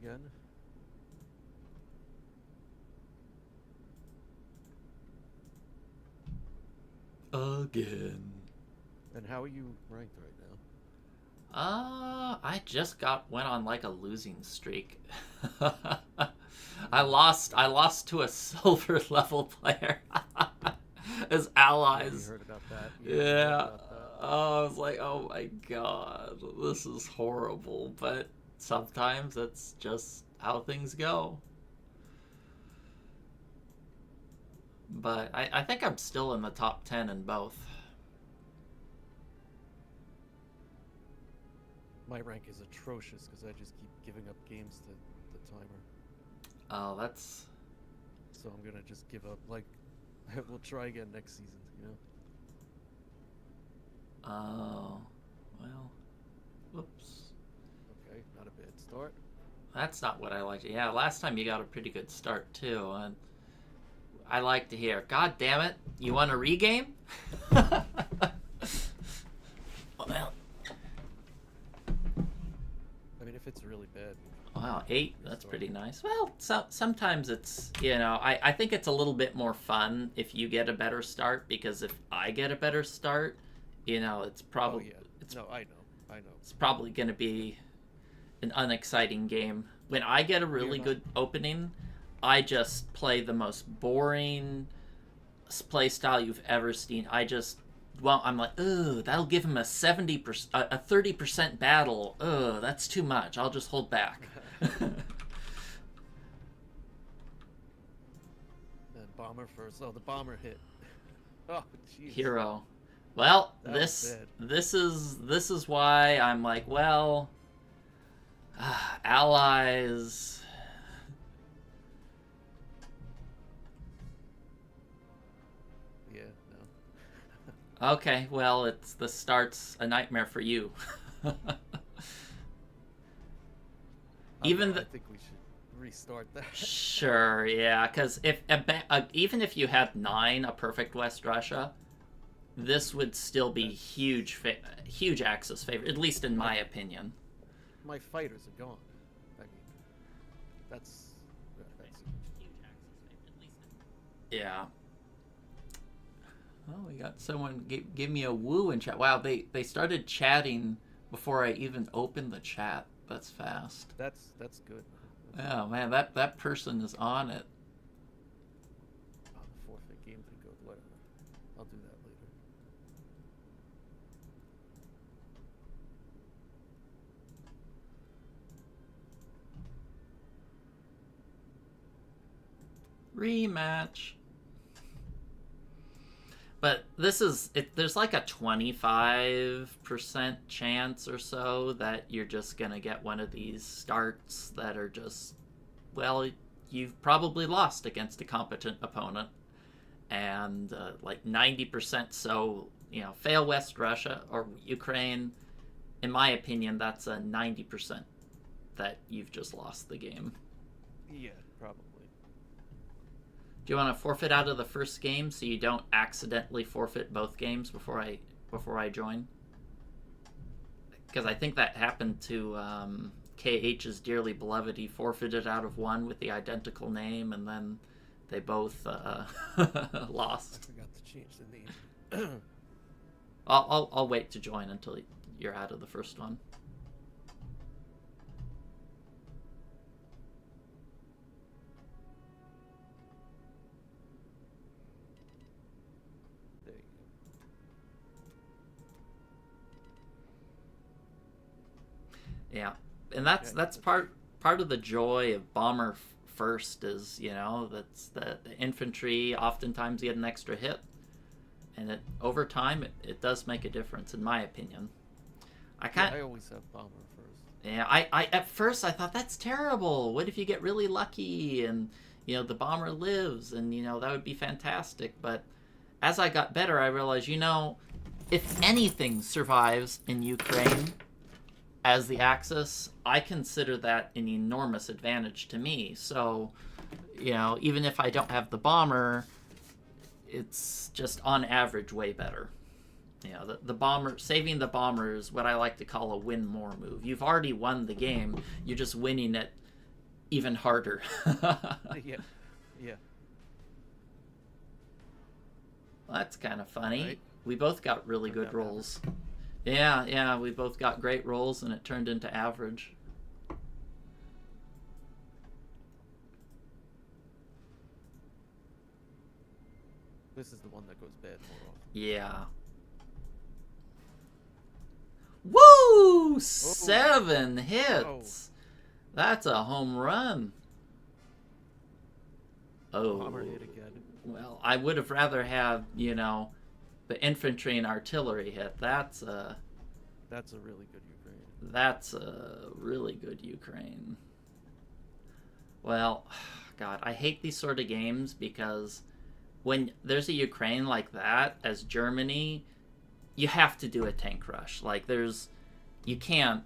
again. Again. And how are you ranked right now? I just went on like a losing streak. I Mm. lost to a silver level player as Yeah, you allies. heard about that. Yeah, I heard Yeah. about that. Oh, I was like, oh my god, this is horrible. But sometimes that's just how things go. But I think I'm still in the top 10 in both. My rank is atrocious because I just keep giving up games to the timer. Oh, that's. So I'm gonna just give up. Like, we'll try again next season. You know. Oh. Well, whoops. Okay, not a bad start. That's not what I like. Yeah, last time you got a pretty good start, too. And I like to hear, God damn it, you want a regame? Well, I mean, if it's really bad, wow, 8, that's restart. pretty nice. Well, sometimes it's, I think it's a little bit more fun if you get a better start, because if I get a better start, it's Oh probably yeah. it's No, I know. I know. it's probably going to be an unexciting game. When I get a You're really not. good opening, I just play the most boring play style you've ever seen. I'm like, ugh, that'll give him a 70%, a 30% battle. Ugh, that's too much. I'll just hold back. And bomber first. Oh, the bomber hit. Oh, jeez. Hero. Well, That was this bad. this is why I'm like, well, allies. Yeah. No. Okay, well, it's the start's a nightmare for you. Oh Even no. the, I think we should restart that. Sure, yeah, because if even if you had 9 a perfect West Russia, this would still be That's huge Axis favor, at least in my my opinion. my fighters are gone. I mean, that's huge. Yeah. Oh, we got someone give me a woo in chat. Wow, they started chatting before I even opened the chat. That's fast. That's good. That's Oh good. man, that person is on it. Oh, the forfeit game thing goes. Whatever. I'll do that later. Rematch. But this is it. There's like a 25% chance or so that you're just gonna get one of these starts that are just, well, you've probably lost against a competent opponent, and like 90% so, fail West Russia or Ukraine. In my opinion, that's a 90% that you've just lost the game. Yeah, probably. Do you want to forfeit out of the first game so you don't accidentally forfeit both games before I join? Because I think that happened to KH's dearly beloved. He forfeited out of one with the identical name, and then they both I lost. forgot to change the name. I'll wait to join until you're out of the first one. There you Yeah, and go. that's Okay, that's let's. part of the joy of bomber first is, that's the infantry oftentimes get an extra hit, and over time it does make a difference in my opinion. I Yeah, can't. I always have bomber first. Yeah, I at first I thought that's terrible. What if you get really lucky and the bomber lives, and that would be fantastic. But as I got better, I realized, if anything survives in Ukraine as the Axis, I consider that an enormous advantage to me. So, even if I don't have the bomber, it's just on average way better. The bomber, saving the bomber is what I like to call a win more move. You've already won the game. You're just winning it even harder. Yeah. Yeah. That's kind of All funny. right. We both got really Turned good out average. rolls. Yeah, yeah, we both got great rolls and it turned into average. This is the one that goes bad more often. Yeah. Woo! Oh. 7 Whoa. hits. That's a home run. Oh. Bomber hit again. Well, I would have rather had, the infantry and artillery hit. That's a really good Ukraine. That's a really good Ukraine. Well, God, I hate these sort of games because when there's a Ukraine like that as Germany, you have to do a tank rush. Like you can't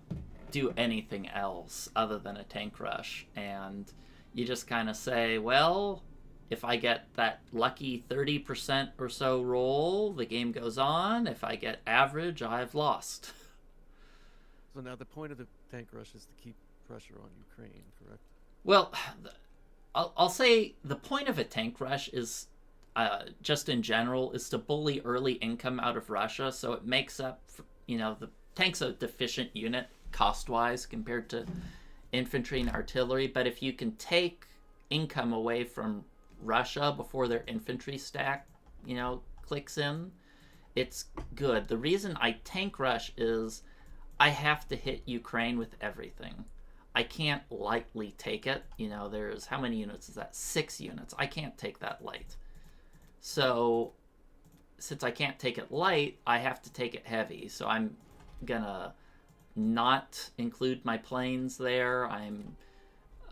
do anything else other than a tank rush, and you just kind of say, well, if I get that lucky 30% or so roll, the game goes on. If I get average, I've lost. So now the point of the tank rush is to keep pressure on Ukraine, correct? Well, I'll say the point of a tank rush is just in general is to bully early income out of Russia, so it makes up for, the tank's a deficient unit cost wise compared to infantry and artillery, but if you can take income away from Russia before their infantry stack clicks in, it's good. The reason I tank rush is I have to hit Ukraine with everything. I can't lightly take it. There's how many units is that? 6 units. I can't take that light. So since I can't take it light, I have to take it heavy. So I'm gonna not include my planes there.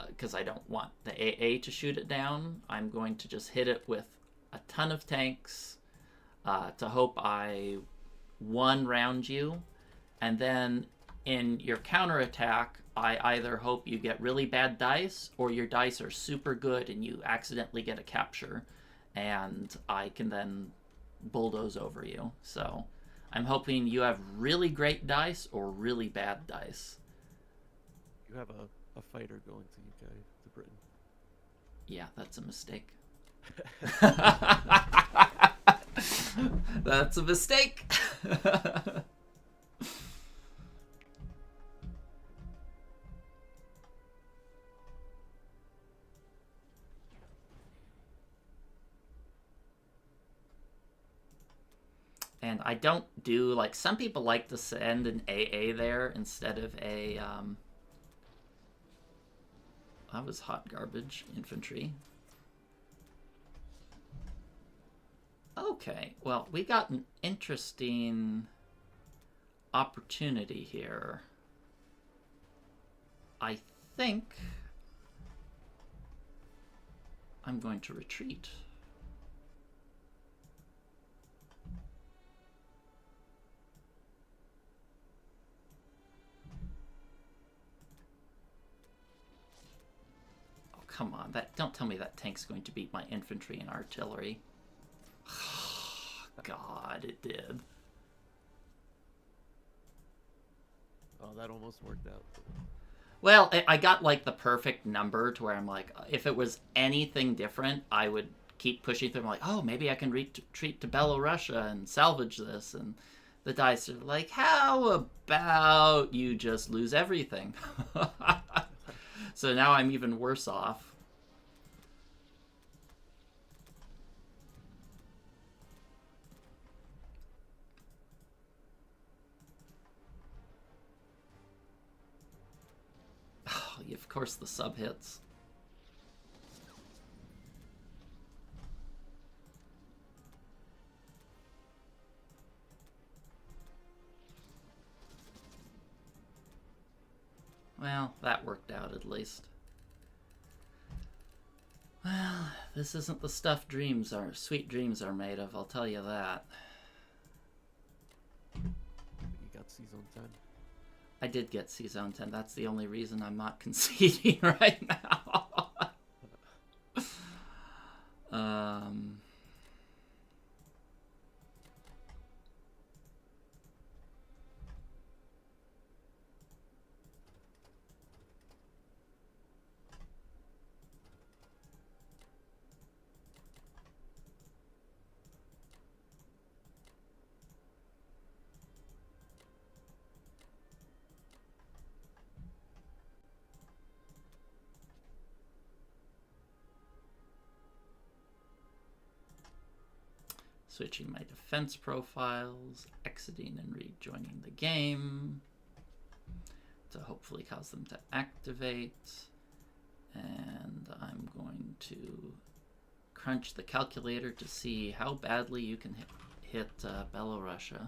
Because I don't want the AA to shoot it down. I'm going to just hit it with a ton of tanks to hope I one round you, and then in your counterattack, I either hope you get really bad dice or your dice are super good and you accidentally get a capture, and I can then bulldoze over you. So I'm hoping you have really great dice or really bad dice. You have a fighter going to UK, to Britain. Yeah, that's a mistake. That's a mistake. And I don't do, like, some people like to send an AA there instead of a, that was hot garbage infantry. Okay, well, we got an interesting opportunity here. I think I'm going to retreat. Oh, come on. Don't tell me that tank's going to beat my infantry and artillery. God, it did. Oh, that almost worked out. Well, I got like the perfect number to where I'm like, if it was anything different, I would keep pushing through. I'm like, oh, maybe I can retreat to Belorussia and salvage this. And the dice are like, how about you just lose everything? So now I'm even worse off. Oh, of course the sub hits. Well, that worked out at least. Well, this isn't the stuff sweet dreams are made of, I'll tell you that. You got C Zone 10. I did get C Zone 10. That's the only reason I'm not conceding right now. Switching my defense profiles, exiting and rejoining the game to hopefully cause them to activate. And I'm going to crunch the calculator to see how badly you can hit Belarusia.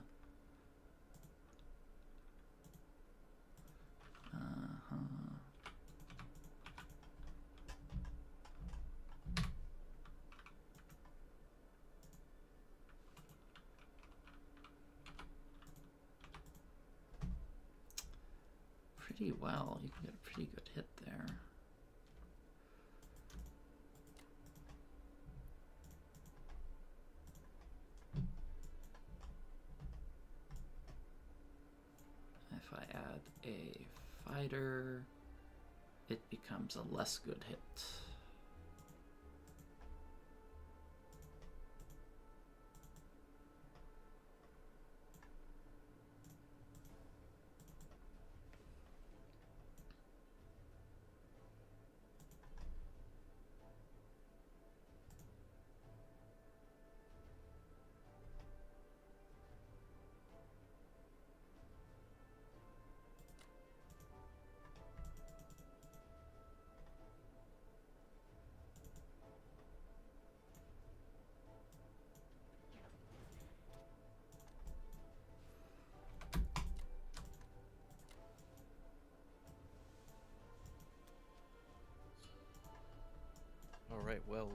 Pretty well. You can get a pretty good hit there. If I add a fighter, it becomes a less good hit. All right, well.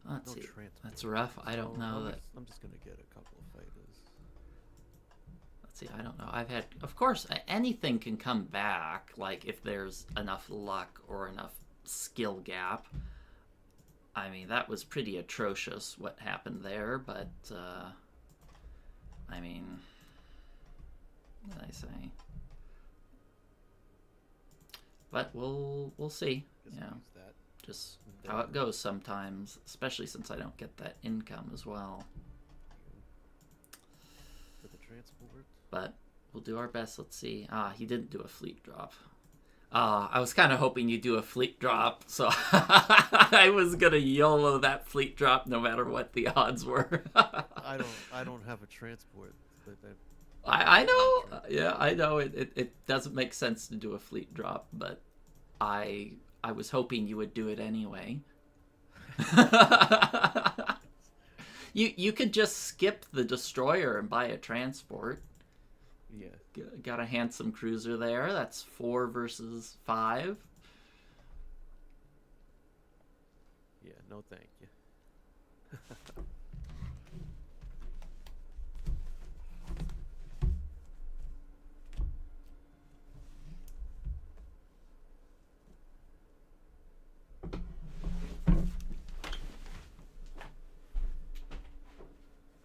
Let's No see. transport. That's rough. I don't know that. I'm just gonna get a couple of fighters. Let's see. I don't know. I've had, of course, anything can come back. Like if there's enough luck or enough skill gap. I mean, that was pretty atrocious what happened there, but I mean, what did I say? But we'll see. Just Yeah, use that. just There. how it goes sometimes, especially since I don't get that income as well. For the transport. But we'll do our best. Let's see. He didn't do a fleet drop. I was kind of hoping you'd do a fleet drop, so I was gonna YOLO that fleet drop no matter what the odds were. I don't have a transport. But I know. Yeah, I know. It doesn't make sense to do a fleet drop, but I was hoping you would do it anyway. You could just skip the destroyer and buy a transport. Yeah. Got a handsome cruiser there. That's 4 versus 5. Yeah, no thank you.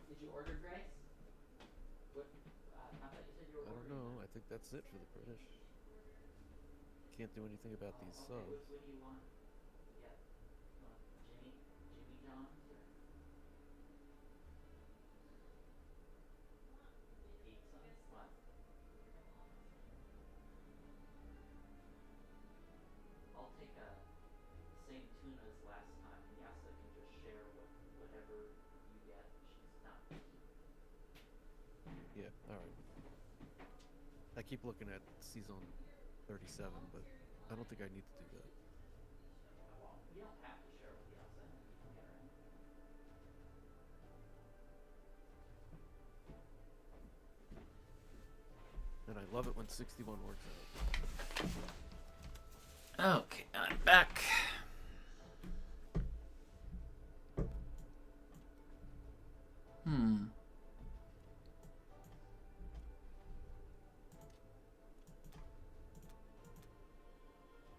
Did you order Grace? What? I thought you said you were I don't know. I think that's it for the British. Can't do anything about these subs. What do you want? Yeah. Jimmy John's or pizza? What? I'll take a same tuna as last time. Yasa can just share whatever you get. She's not picky. Yeah, alright. I keep looking at season 37, but I don't think I need to do that. Well, you don't have to share with Yasa. You can get her in. And I love it when 61 works out. Okay, I'm back.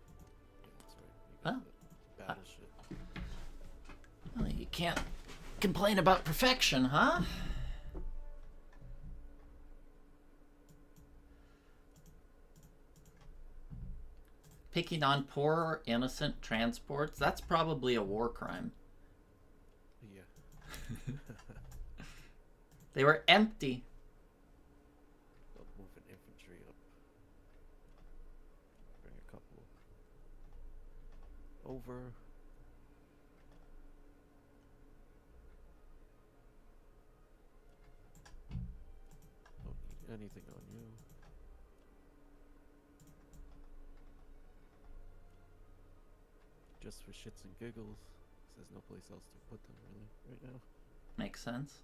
Yeah, that's right. You got the battleship. Well, you can't complain about perfection, huh? Picking on poor, innocent transports, that's probably a war crime. Yeah. They were empty. I'll move an infantry up. Bring a couple over. Don't need anything on you. Just for shits and giggles. 'Cause there's no place else to put them really right now. Makes sense.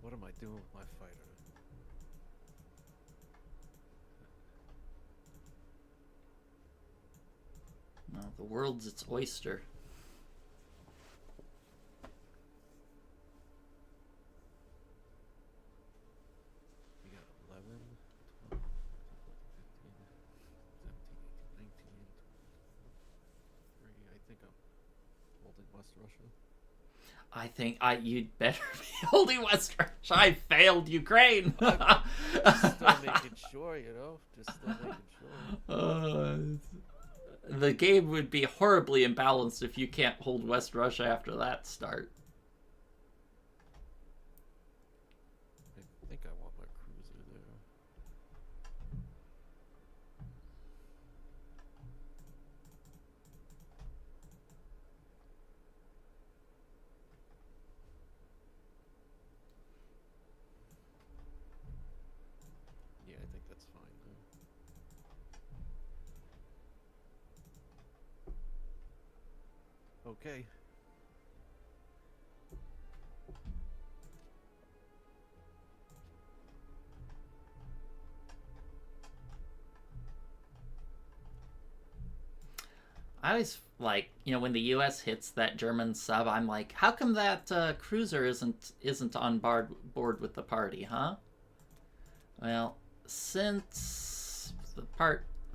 What am I doing with my fighter? Well, the world's its oyster. We got 11, 12, 13, 14, 15, 17, 18, 19, 20, 23. I think I'm holding West Russia. I think you'd better be holding West Russia. I failed Ukraine. Just still making sure, you know? Just still making sure. The game would be horribly imbalanced if you can't hold West Russia after that start. I think I want my cruiser there. Yeah, I think that's fine though. Okay. I always like, when the U.S. hits that German sub, I'm like, how come that cruiser isn't on board with the party, huh? Well, since the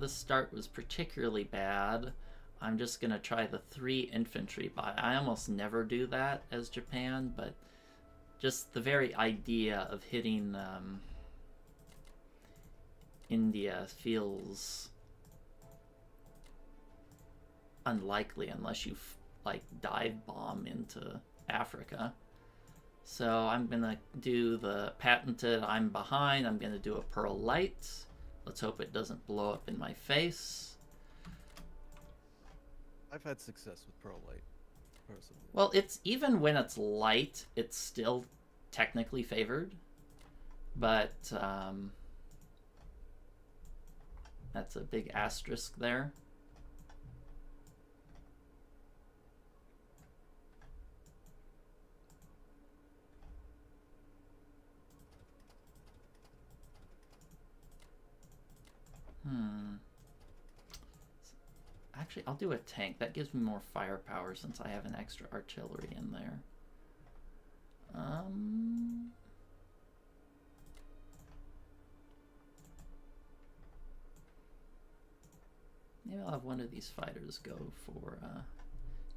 start was particularly bad, I'm just gonna try the 3 infantry. I almost never do that as Japan, but just the very idea of hitting India feels unlikely unless you like dive bomb into Africa. So I'm gonna do the patented I'm behind. I'm gonna do a Pearl Light. Let's hope it doesn't blow up in my face. I've had success with Pearl Light, personally. Well, it's even when it's light, it's still technically favored. But that's a big asterisk there. Actually, I'll do a tank. That gives me more firepower since I have an extra artillery in there. Maybe I'll have one of these fighters go for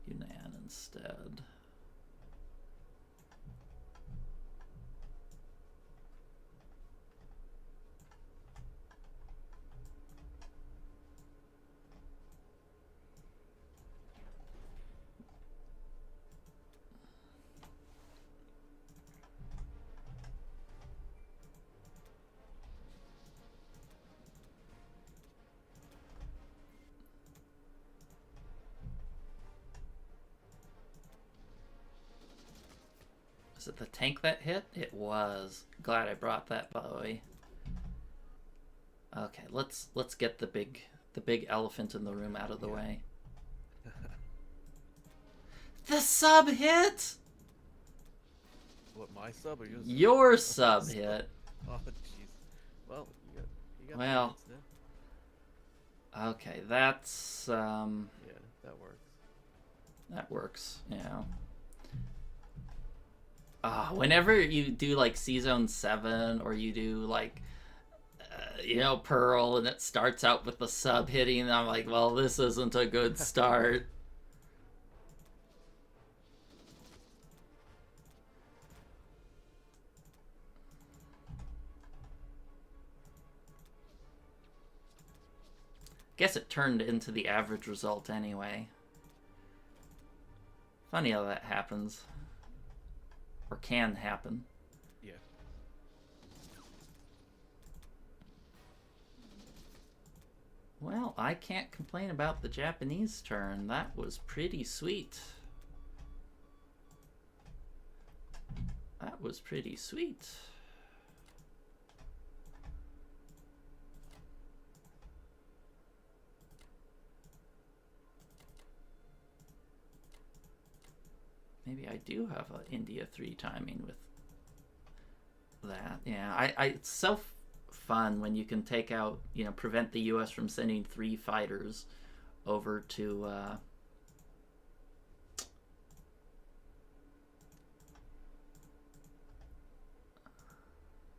Yunnan instead. Was it the tank that hit? It was. Glad I brought that, by the way. Okay, let's get the big elephant in the room out of the way. The sub hit. What, my sub or yours? Your sub hit. Oh jeez. Well, you got well. There. Okay, that's yeah, that works. That works. Yeah. Whenever you do like C-Zone 7 or you do like Pearl and it starts out with the sub hitting, and I'm like, well, this isn't a good start. Guess it turned into the average result anyway. Funny how that happens. Or can happen. Yeah. Well, I can't complain about the Japanese turn. That was pretty sweet. That was pretty sweet. Maybe I do have an India 3 timing with that. Yeah, it's so fun when you can take out, prevent the U.S. from sending 3 fighters over to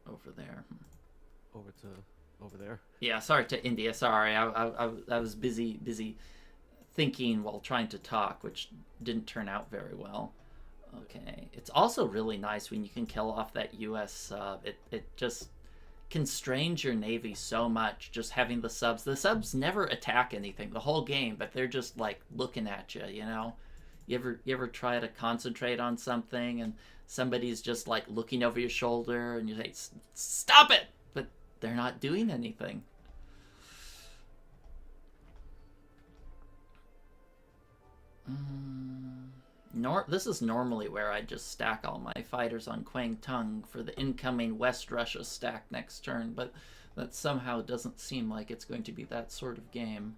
over there. Over there. Yeah, sorry to India. Sorry, I was busy thinking while trying to talk, which didn't turn out very well. Okay, it's also really nice when you can kill off that U.S. sub. It just constrains your navy so much, just having the subs. The subs never attack anything the whole game, but they're just like looking at you. You ever try to concentrate on something and somebody's just like looking over your shoulder and you say, "Stop it!" But they're not doing anything. This is normally where I just stack all my fighters on Kwang Tung for the incoming West Russia stack next turn, but that somehow doesn't seem like it's going to be that sort of game.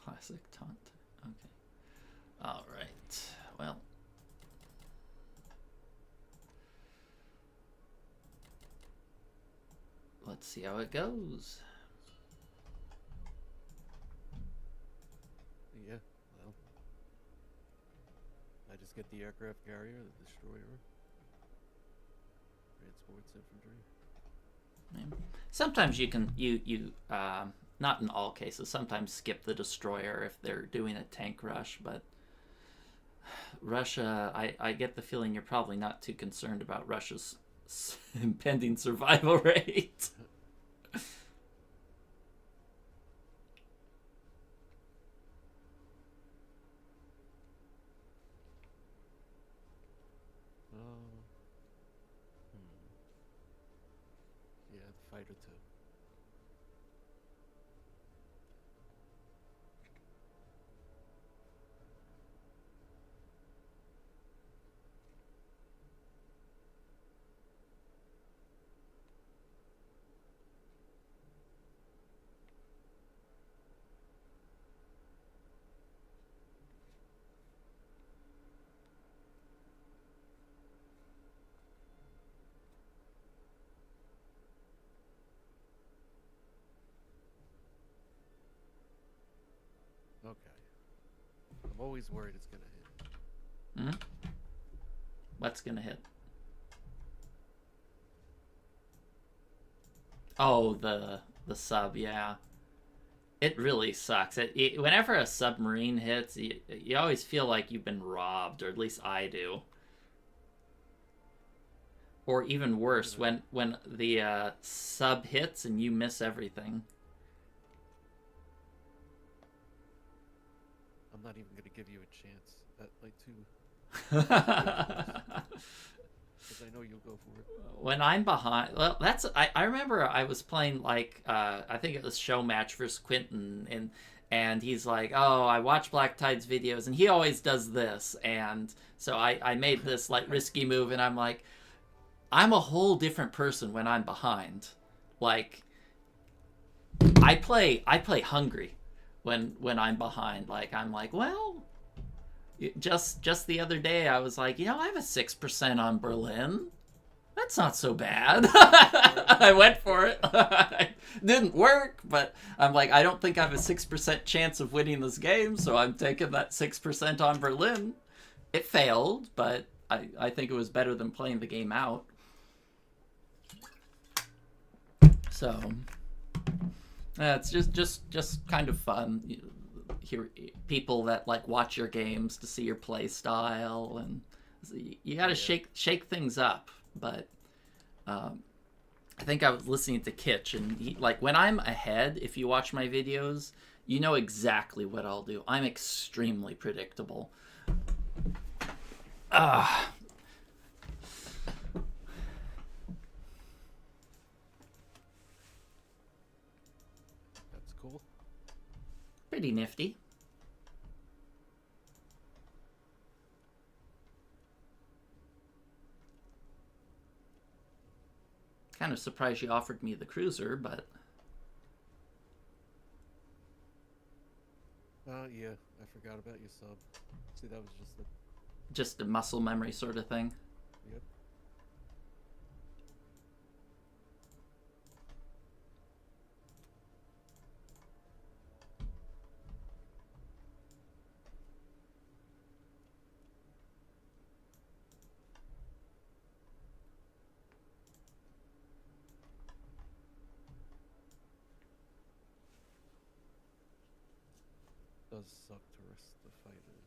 Classic taunt. Okay. All right. Well. Let's see how it goes. Yeah, well. I just get the aircraft carrier, the destroyer, transports infantry. Sometimes you can, not in all cases, sometimes skip the destroyer if they're doing a tank rush, but Russia, I get the feeling you're probably not too concerned about Russia's impending survival rate. Yeah, the fighter too. Okay. I'm always worried it's gonna hit. What's gonna hit? Oh, the sub, yeah. It really sucks. Whenever a submarine hits, you always feel like you've been robbed, or at least I do. Or even worse, when the sub hits and you miss everything. I'm not even gonna give you a chance at like 2. Because I know you'll go for it. When I'm behind, well, I remember I was playing like I think it was Showmatch versus Quentin, and he's like, oh, I watch Black Tide's videos and he always does this, and so I made this like risky move, and I'm like, I'm a whole different person when I'm behind. Like I play hungry when I'm behind. Like I'm like, well, just the other day I was like, I have a 6% on Berlin. That's not so bad. I went for it. It didn't work, but I'm like, I don't think I have a 6% chance of winning this game, so I'm taking that 6% on Berlin. It failed, but I think it was better than playing the game out. So, It's just kind of fun. Hear people that like watch your games to see your play style, and you got to Yeah. shake things up. But I think I was listening to Kitch, and like when I'm ahead, if you watch my videos, you know exactly what I'll do. I'm extremely predictable. Ah, That's cool. pretty nifty. Kind of surprised you offered me the cruiser, but Yeah, I forgot about your sub. See, that was just the. just a muscle memory sort of thing. Yep. Does suck to risk the fighters.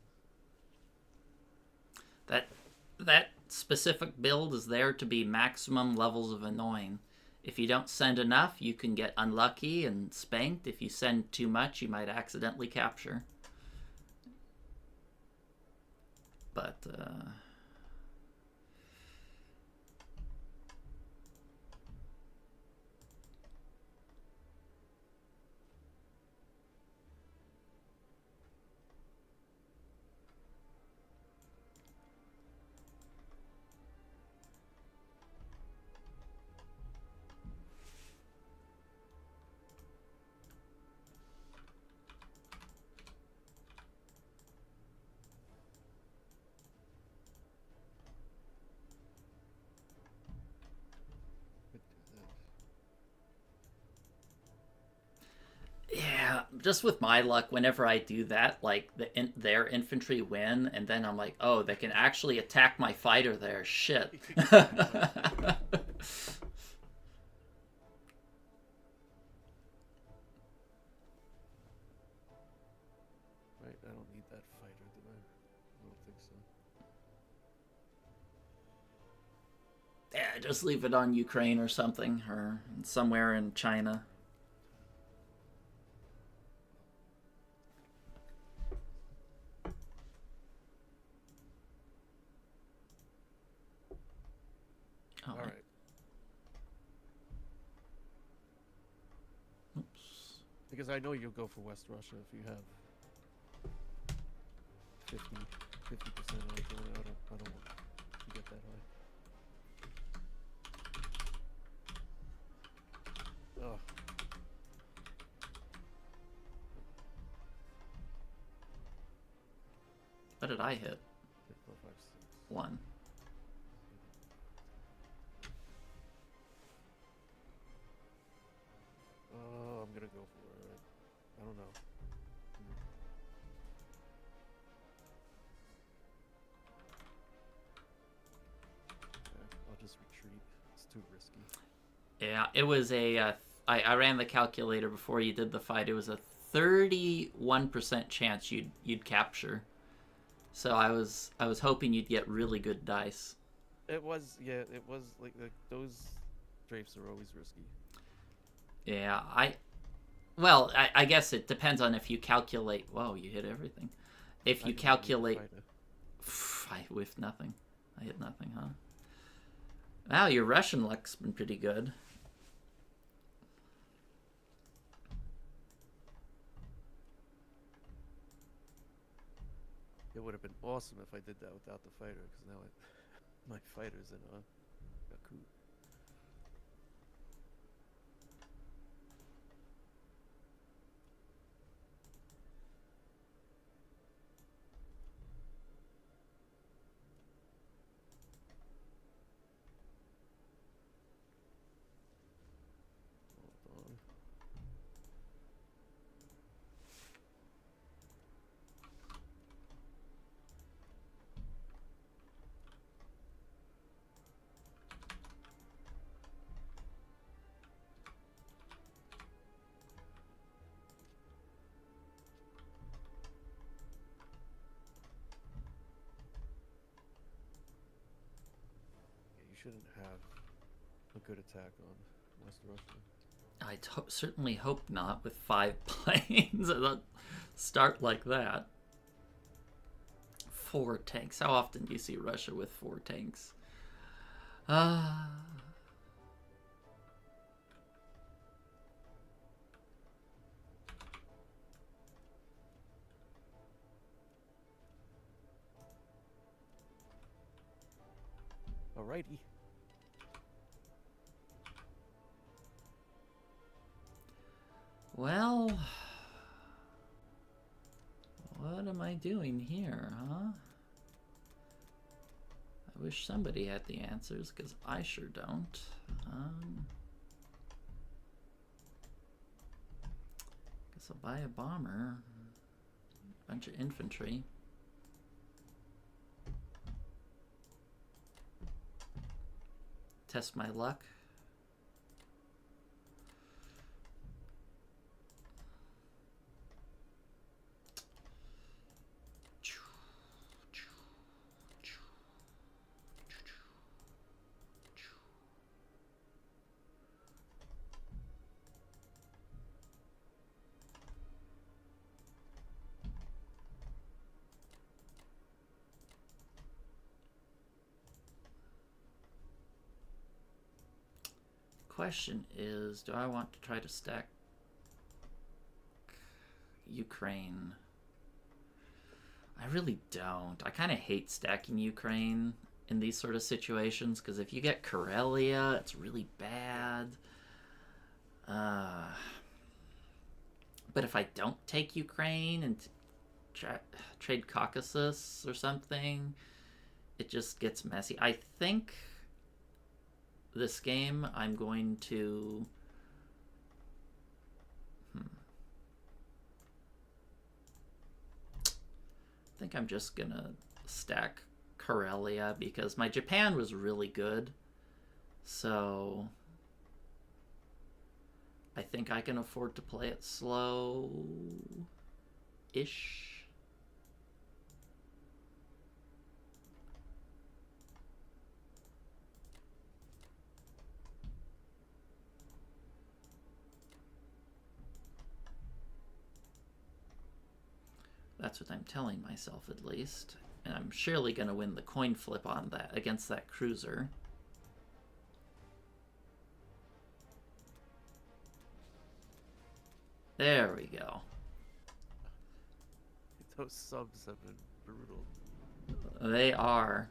That that specific build is there to be maximum levels of annoying. If you don't send enough, you can get unlucky and spanked. If you send too much, you might accidentally capture. But Could do that. yeah, just with my luck, whenever I do that, like their infantry win, and then I'm like, oh, they can actually attack my fighter there. Shit. Right, I don't need that fighter, do I? I don't think so. Yeah, just leave it on Ukraine or something, or somewhere in China. Oh, All right. oops. Because I know you'll go for West Russia if you have 50, 50% on it. I don't want to get that high. Oh, What did I hit? 3, 4, 5, 6. One. Oh, I'm gonna go for it. I don't know. Okay, I'll just retreat. It's too risky. Yeah, it was a. I ran the calculator before you did the fight. It was a 31% chance you'd capture. So I was hoping you'd get really good dice. It was, yeah, it was like those drapes are always risky. Yeah, I guess it depends on if you calculate. Whoa, you hit everything. If I you just don't need the calculate, fighter. I whiffed nothing. I hit nothing, huh? Wow, your Russian luck's been pretty good. It would have been awesome if I did that without the fighter, because now my fighter's in a coup. Hold on. shouldn't have a good attack on West Russia. I certainly hope not with 5 planes. Don't start like that. 4 tanks. How often do you see Russia with 4 tanks? Alrighty. Well, what am I doing here, huh? I wish somebody had the answers, because I sure don't. Guess I'll buy a bomber. Bunch of infantry. Test my luck. Question is, do I want to try to stack Ukraine? I really don't. I kind of hate stacking Ukraine in these sort of situations, because if you get Karelia, it's really bad. But if I don't take Ukraine and trade Caucasus or something, it just gets messy. I think this game I'm going to I think I'm just gonna stack Karelia, because my Japan was really good, so I think I can afford to play it slow-ish. That's what I'm telling myself, at least. And I'm surely going to win the coin flip on that against that cruiser. There we go. Those subs have been brutal. They are.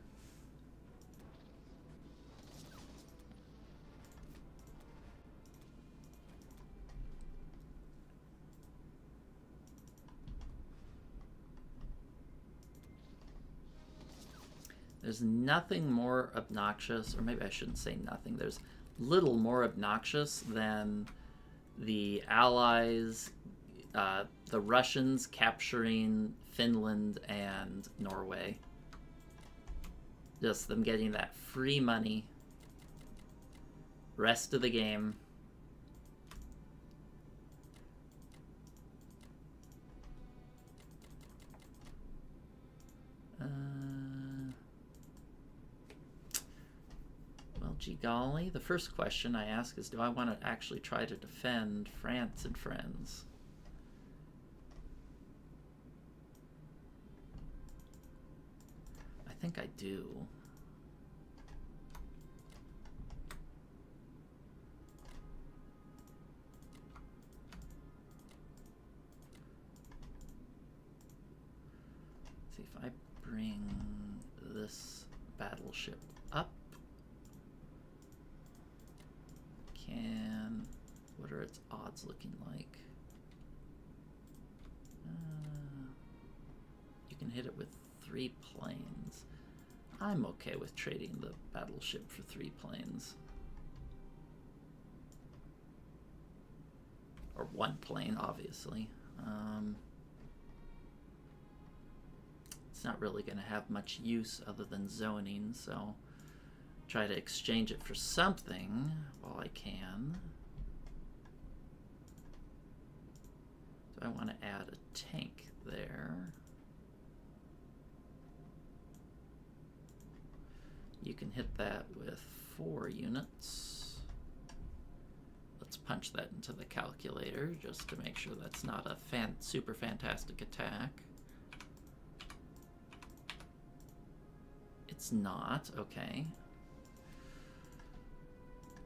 There's nothing more obnoxious, or maybe I shouldn't say nothing. There's little more obnoxious than the Allies, the Russians capturing Finland and Norway. Just them getting that free money. Rest of the game. Well, gee golly, the first question I ask is, do I want to actually try to defend France and friends? I think I do. Let's see if I bring this battleship up. What are its odds looking like? You can hit it with 3 planes. I'm okay with trading the battleship for 3 planes. Or 1 plane, obviously. It's not really going to have much use other than zoning, so try to exchange it for something while I can. Do I want to add a tank there? You can hit that with 4 units. Let's punch that into the calculator just to make sure that's not a super fantastic attack. It's not. Okay.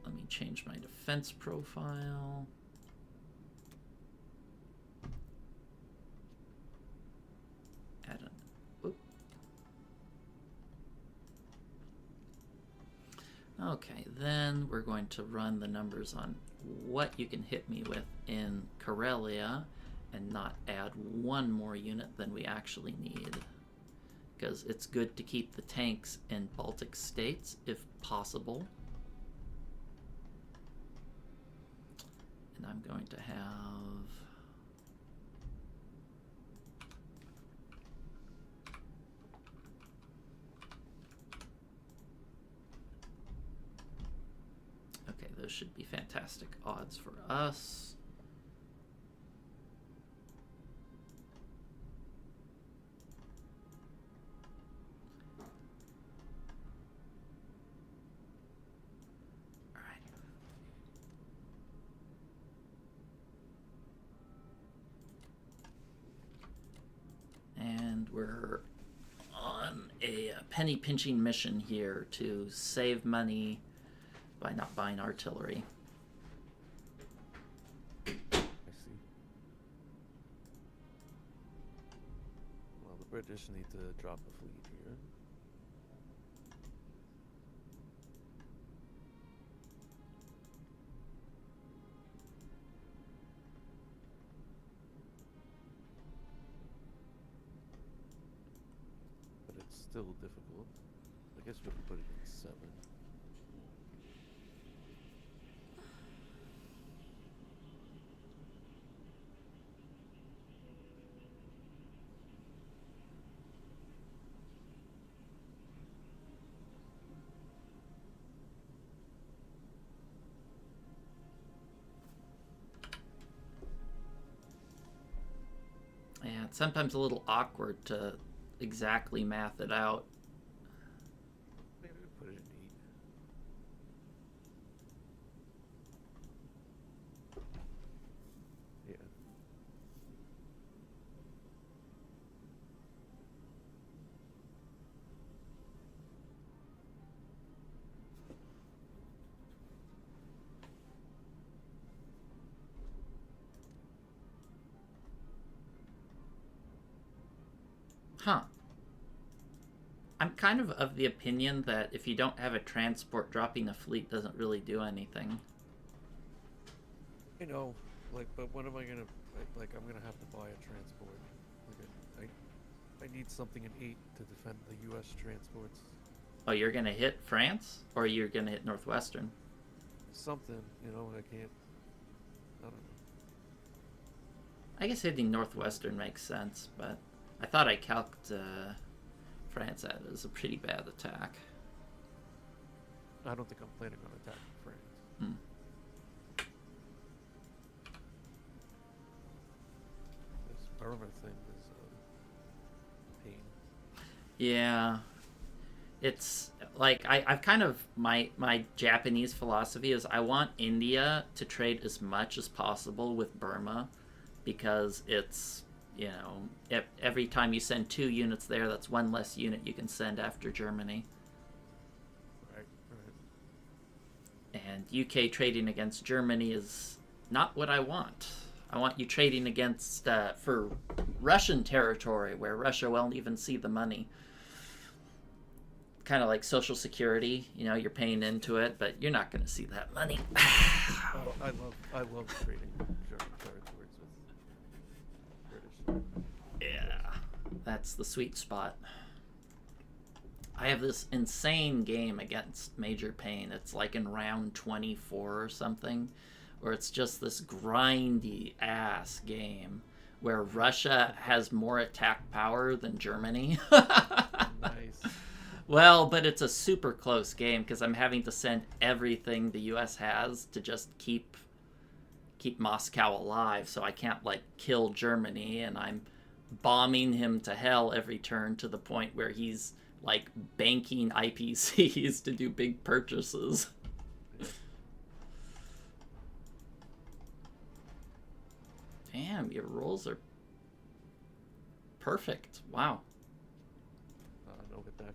Let me change my defense profile. Add an... Oop. Okay, then we're going to run the numbers on what you can hit me with in Karelia and not add one more unit than we actually need. Because it's good to keep the tanks in Baltic states if possible. And I'm going to have... Okay, those should be fantastic odds for us. And we're on a penny pinching mission here to save money by not buying artillery. I see. Well, the British need to drop a fleet here. But it's still difficult. I guess we can put it in 7. Yeah, it's sometimes a little awkward to exactly math it out. Maybe we put it in 8. Yeah. Huh. I'm kind of the opinion that if you don't have a transport, dropping a fleet doesn't really do anything. You know, like, but when am I gonna, like, I'm gonna have to buy a transport. Like, I need something in 8 to defend the U.S. transports. Oh, you're gonna hit France? Or you're gonna hit Northwestern? Something, you know, I can't, I don't know. I guess hitting Northwestern makes sense, but I thought I calced France at it as a pretty bad attack. I don't think I'm planning on attacking France. Hmm. This armor thing is a pain. Yeah. It's like I've kind of my Japanese philosophy is I want India to trade as much as possible with Burma because it's, you know, every time you send 2 units there, that's 1 less unit you can send after Germany. Right. And UK trading against Germany is not what I want. I want you trading against for Russian territory where Russia won't even see the money. Kind of like Social Security, you know, you're paying into it, but you're not going to see that money. Oh, I love trading German territories with British. Yeah, that's the sweet spot. I have this insane game against Major Payne. It's like in round 24 or something, where it's just this grindy ass game where Russia has more attack power than Germany. Nice. Well, but it's a super close game because I'm having to send everything the U.S. has to just keep Moscow alive, so I can't, like, kill Germany, and I'm bombing him to hell every turn to the point where he's like banking IPCs to do big purchases. Yeah. Damn, your rolls are perfect. Wow. No get that.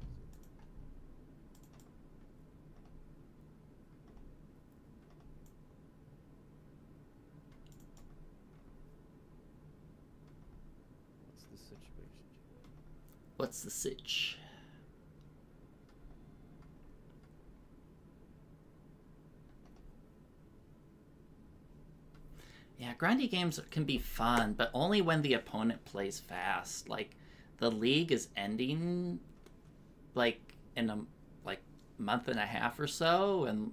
What's the situation? What's the sitch? Yeah, grindy games can be fun, but only when the opponent plays fast. Like, the league is ending, like, in a like month and a half or so, and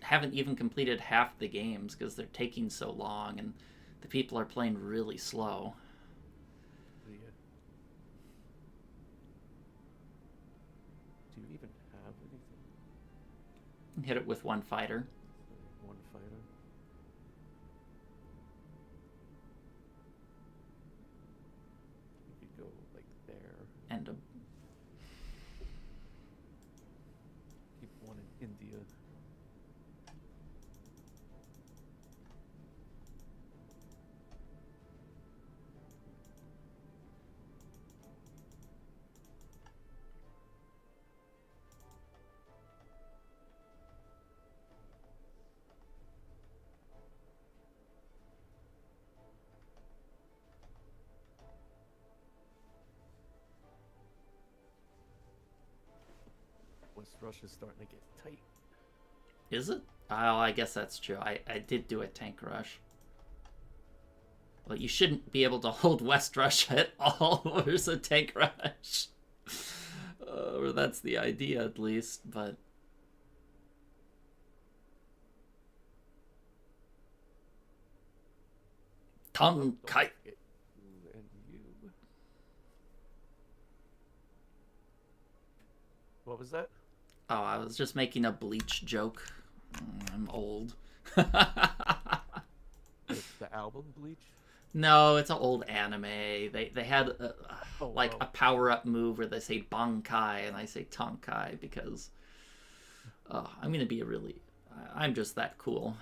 haven't even completed half the games because they're taking so long, and the people are playing really slow. Yeah. Do you even have anything? Hit it with one fighter. One fighter? You could go like there. And Keep one in India. West Russia's starting to get tight. is it? Oh, I guess that's true. I did do a tank rush. Well, you shouldn't be able to hold West Russia at all. There's a tank rush. Or that's the idea, at least. But Tong Don't Kai. forget you and you. What was that? Oh, I was just making a Bleach joke. I'm old. The album Bleach? No, it's an old anime. They had like Oh. a power up move where they say Bankai and I say Tonkai because I'm gonna be I'm just that cool.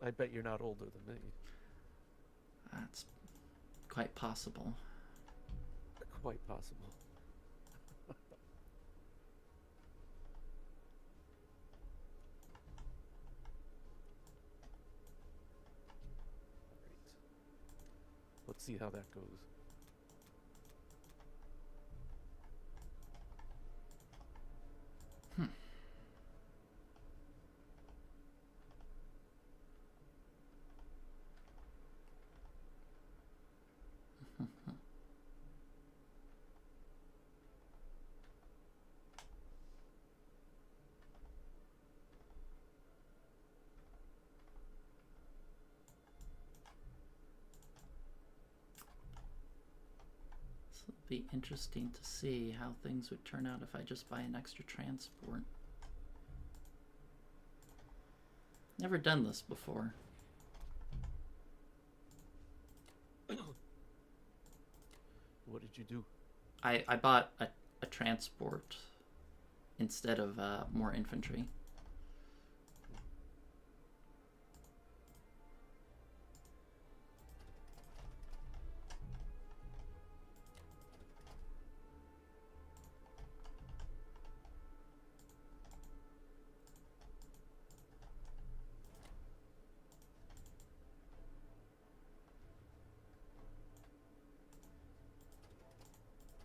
I bet you're not older than me. That's quite possible. Quite possible. Alright. Let's see how that goes. So it'll be interesting to see how things would turn out if I just buy an extra transport. Never done this before. What did you do? I bought a transport instead of more infantry.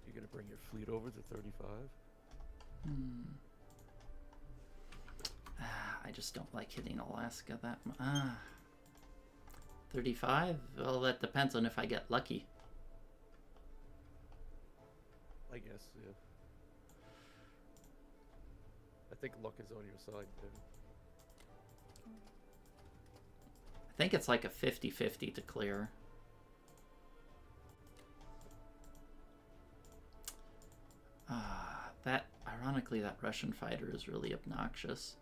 You gonna bring your fleet over to 35? I just don't like hitting Alaska that much. 35? Well, that depends on if I get lucky. I guess, yeah. I think luck is on your side there. I think it's like a 50-50 to clear. Ironically, that Russian fighter is really obnoxious.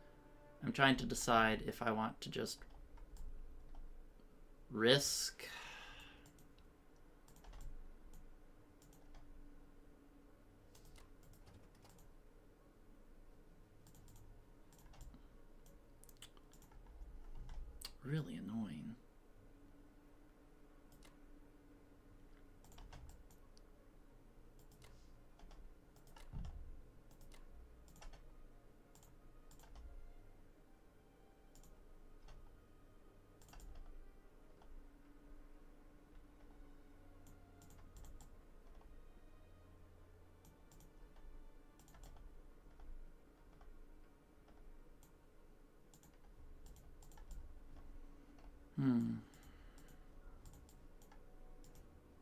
I'm trying to decide if I want to just Risk. Really annoying.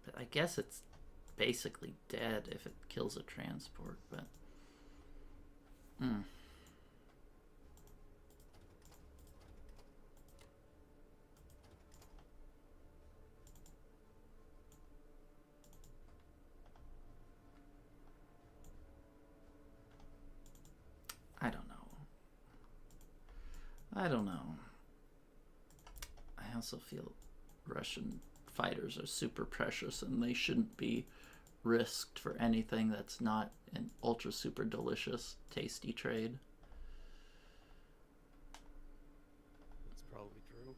But I guess it's basically dead if it kills a transport, but... I don't know. I don't know. I also feel Russian fighters are super precious and they shouldn't be risked for anything that's not an ultra super delicious, tasty trade. That's probably true.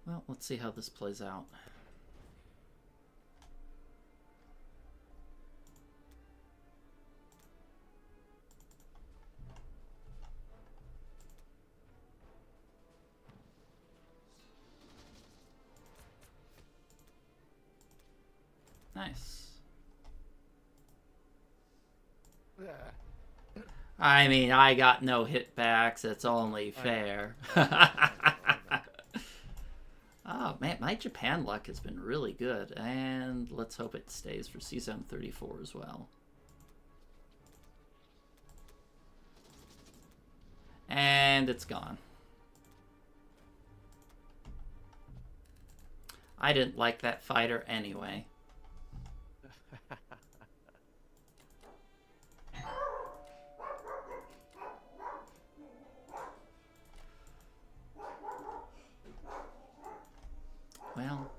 Well, let's see how this plays out. Nice. I mean, I got no hit backs. It's only fair. Oh, man, my Japan luck has been really good. And let's hope it stays for C734 as well. And it's gone. I didn't like that fighter anyway. Well,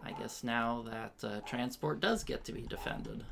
I guess now that transport does get to be defended.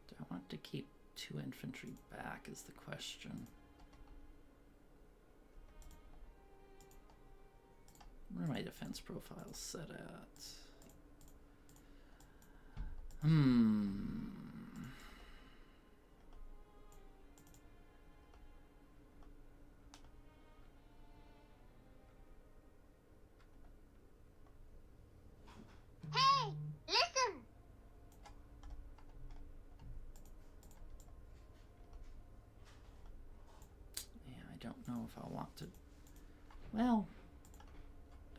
Do I want to keep 2 infantry back is the question. Where are my defense profiles set at? Hey, listen! Yeah, I don't know if I want to... Well,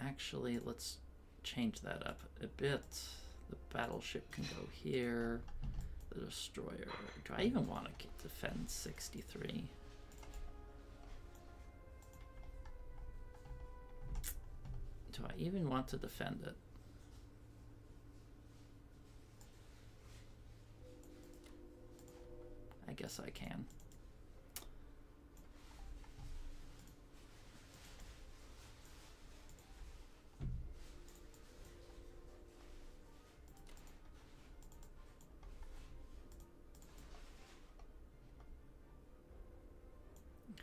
actually, let's change that up a bit. The battleship can go here. The destroyer. Do I even want to defend 63? Do I even want to defend it? I guess I can.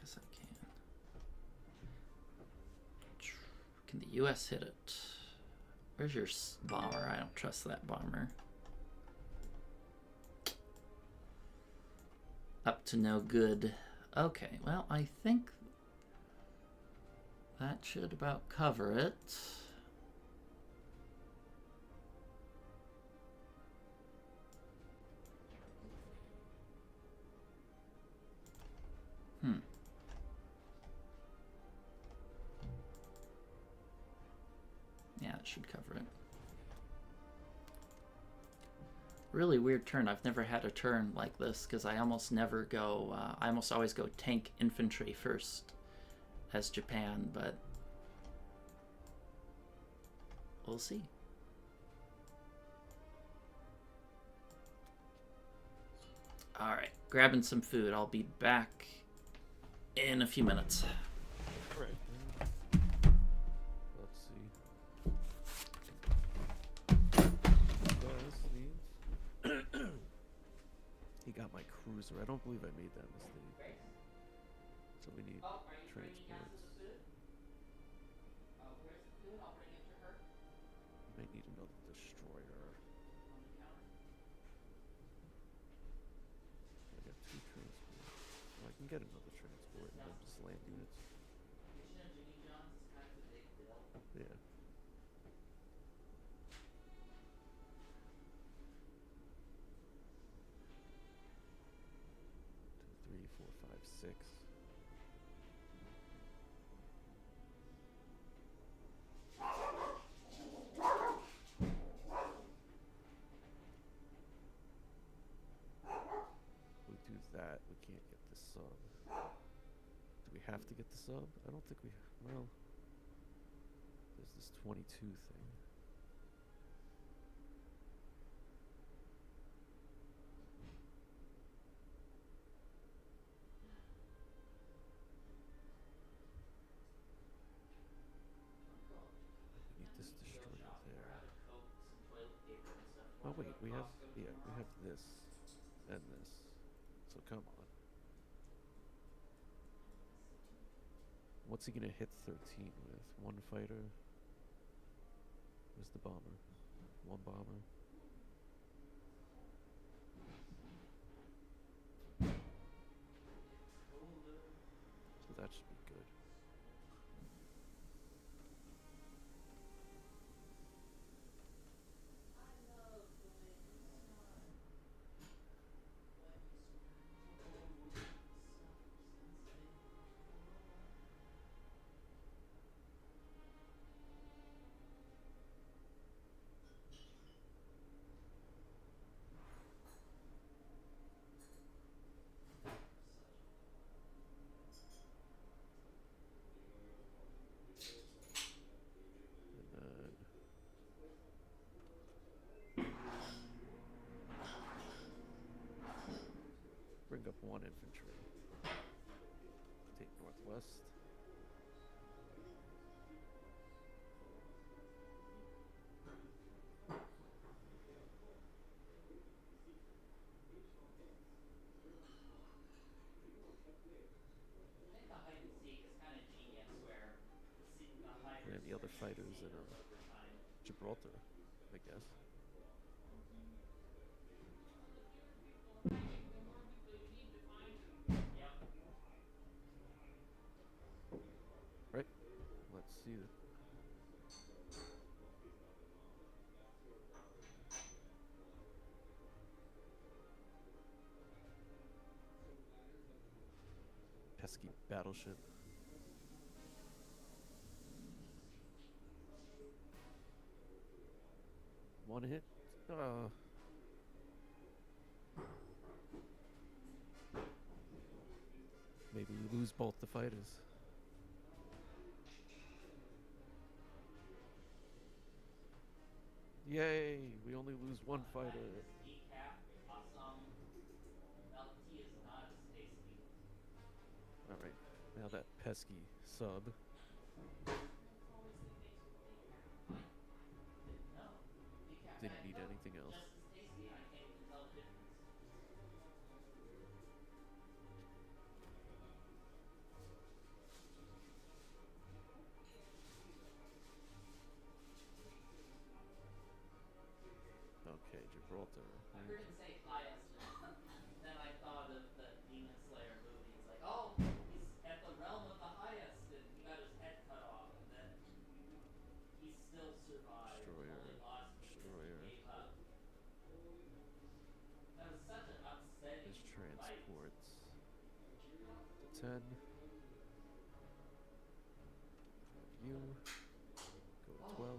Guess I can. Can the U.S. hit it? Where's your bomber? I don't trust that bomber. Up to no good. Okay, well, I think that should about cover it. Yeah, it should cover it. Really weird turn. I've never had a turn like this because I almost never go. I almost always go tank infantry first as Japan, but we'll see. All right, grabbing some food. I'll be back in a few minutes. Right. Let's see. He got my cruiser. I don't believe I made that mistake. So we need transports. Where's the food? I'll bring it to her. Might need another destroyer. On the counter. I got 2 transports. Well, I can get another transport and then just land units. Jimmy John's is kind of a big bill. Yeah. 2, 3, 4, 5, 6. We do that, we can't get the sub. Do we have to get the sub? I don't think we. Well, there's this 22 thing. We need this destroyer there. Oh wait, we have this and this. So come on. What's he gonna hit 13 with? 1 fighter. Where's the bomber? 1 bomber. So that should be good. Bring up 1 infantry. Take northwest. I think the hide and seek is kind of genius where the fighters And the other fighters in over time. Gibraltar, I guess. Yep. Right? Let's see it. Pesky battleship. One hit. Maybe we lose both the fighters. Yay! We only lose 1 fighter. Decaf, awesome. Milk tea is not as tasty. Alright, now that pesky sub. No. Decaf Didn't had need Coke, anything else. just as tasty, and I can't even tell the difference. Walter. I heard him say highest, and then I thought of the Demon Slayer movie. It's like, oh, he's at the realm of the highest, and he got his head cut off, and then he still survived, Destroyer. only lost because Destroyer. he gave up. That was such an upsetting His fight. transports. To 10. You. Go to 12.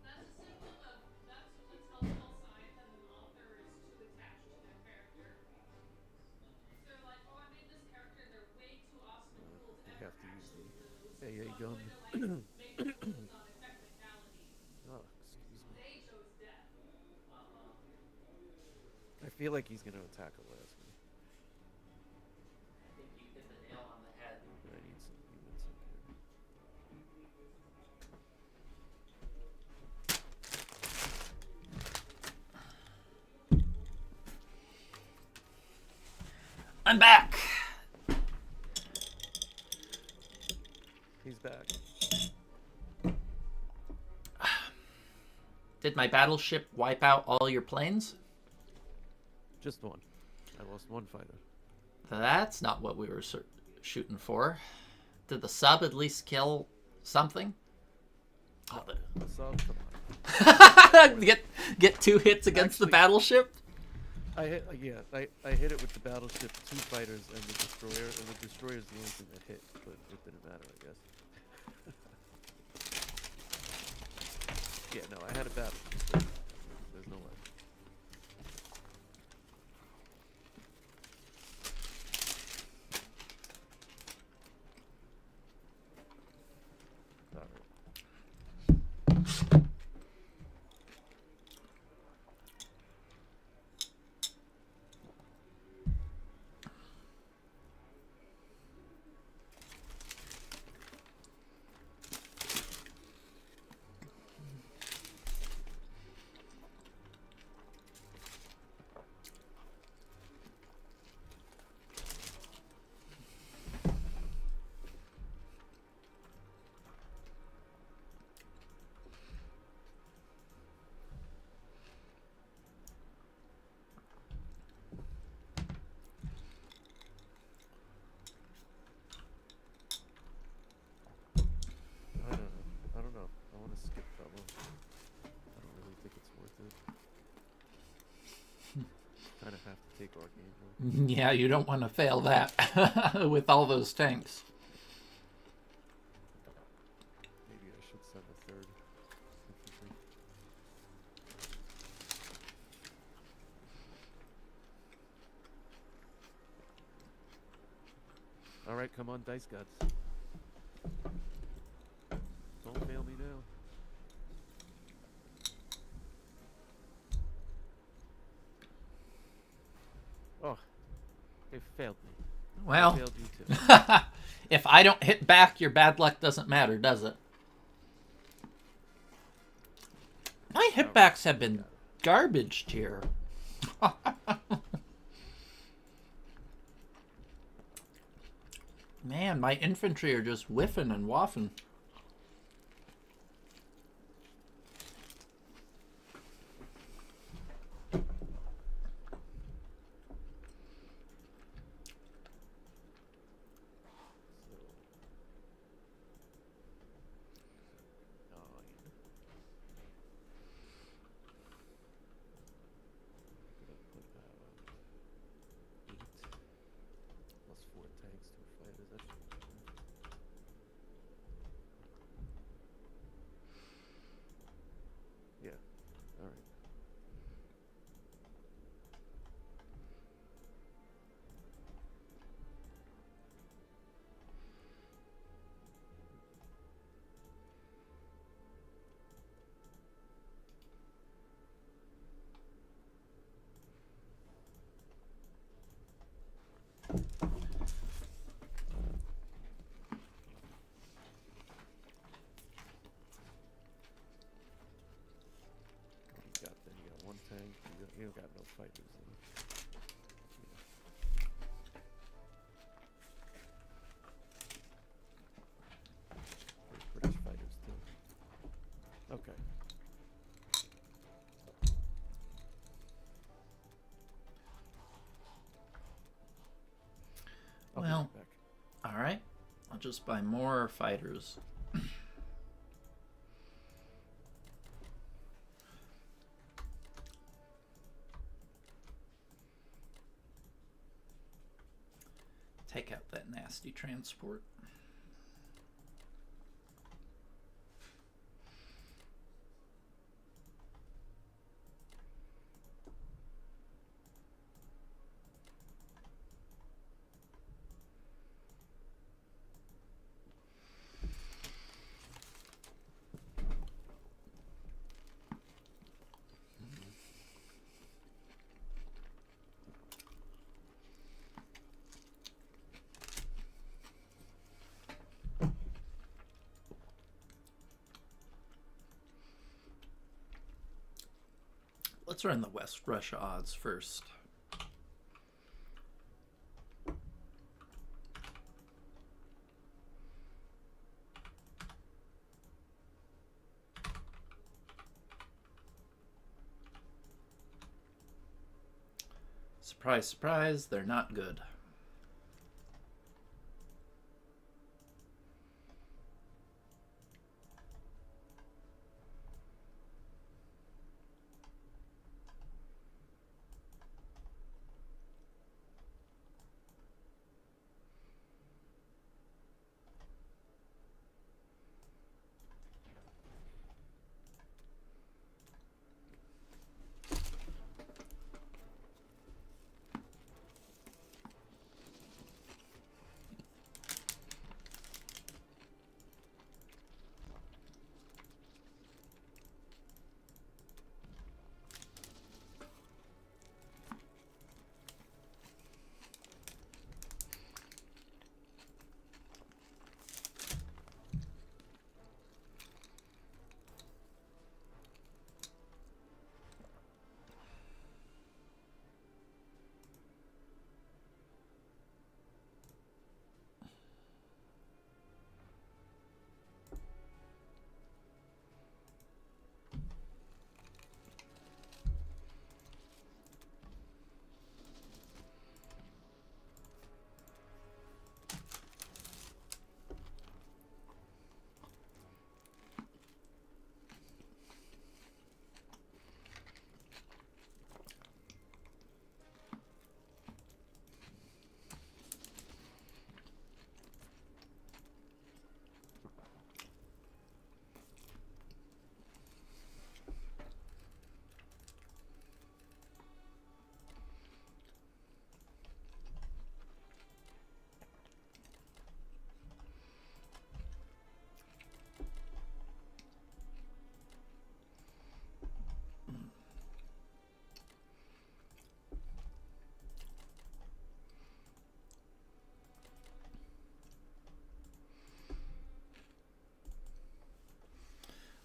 That's a symptom of not too much helpful signs and an author is too attached to their character. If they're like, oh, I made this character, they're way too awesome and cool to We ever have to use actually lose. the AA So I'm gun. going to like make them lose on a technicality. Oh, excuse me. They chose death. I feel like he's gonna attack Alaska. I think you hit the nail on the head. But I need some units up here. I'm back. He's back. Did my battleship wipe out all your planes? Just one. I lost one fighter. That's not what we were shooting for. Did the sub at least kill something? Oh, So, come on. get 2 hits against the battleship? I hit it with the battleship, 2 fighters, and the destroyer, and the destroyer is the only thing that hit, but it didn't matter, I guess. Yeah, no, I had a battleship. There's no way. Alright. I don't know. I want to skip trouble. I don't really think it's worth it. Kind of have to take Archangel. Yeah, you don't want to fail that with all those tanks. Maybe I should send a 3rd infantry. Alright, come on, Dice Gods. Don't fail me now. Oh, it failed me. Well, I failed you too. if I don't hit back, your bad luck doesn't matter, does it? My hitbacks have been garbaged here. Man, my infantry are just whiffing and waffing. Plus 4 tanks, 2 fighters. That should be good. Yeah. All right. You got 1 tank. You don't got no fighters. British fighters too. Okay. I'll be Well, right back. alright. I'll just buy more fighters. Take out that nasty transport. Let's run the West Russia odds first. Surprise, surprise, they're not good.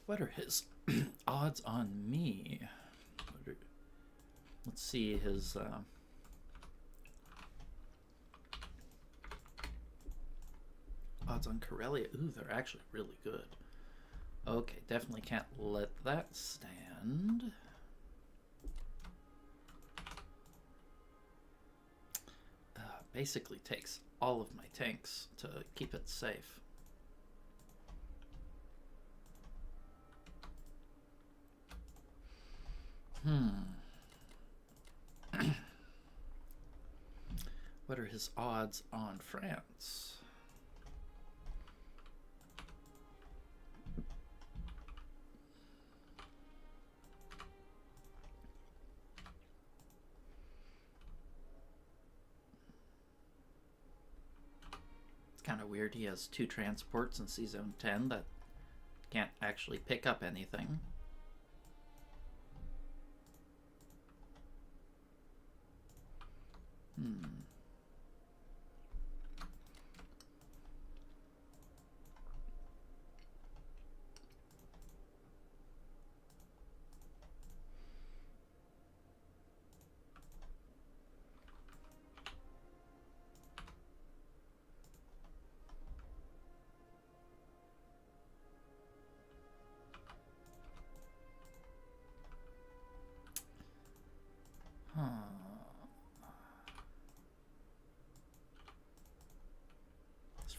What are his odds on me? Let's see his odds on Corellia. Ooh, they're actually really good. Okay, definitely can't let that stand. Basically takes all of my tanks to keep it safe. What are his odds on France? It's kind of weird. He has 2 transports in C-Zone 10 that can't actually pick up anything.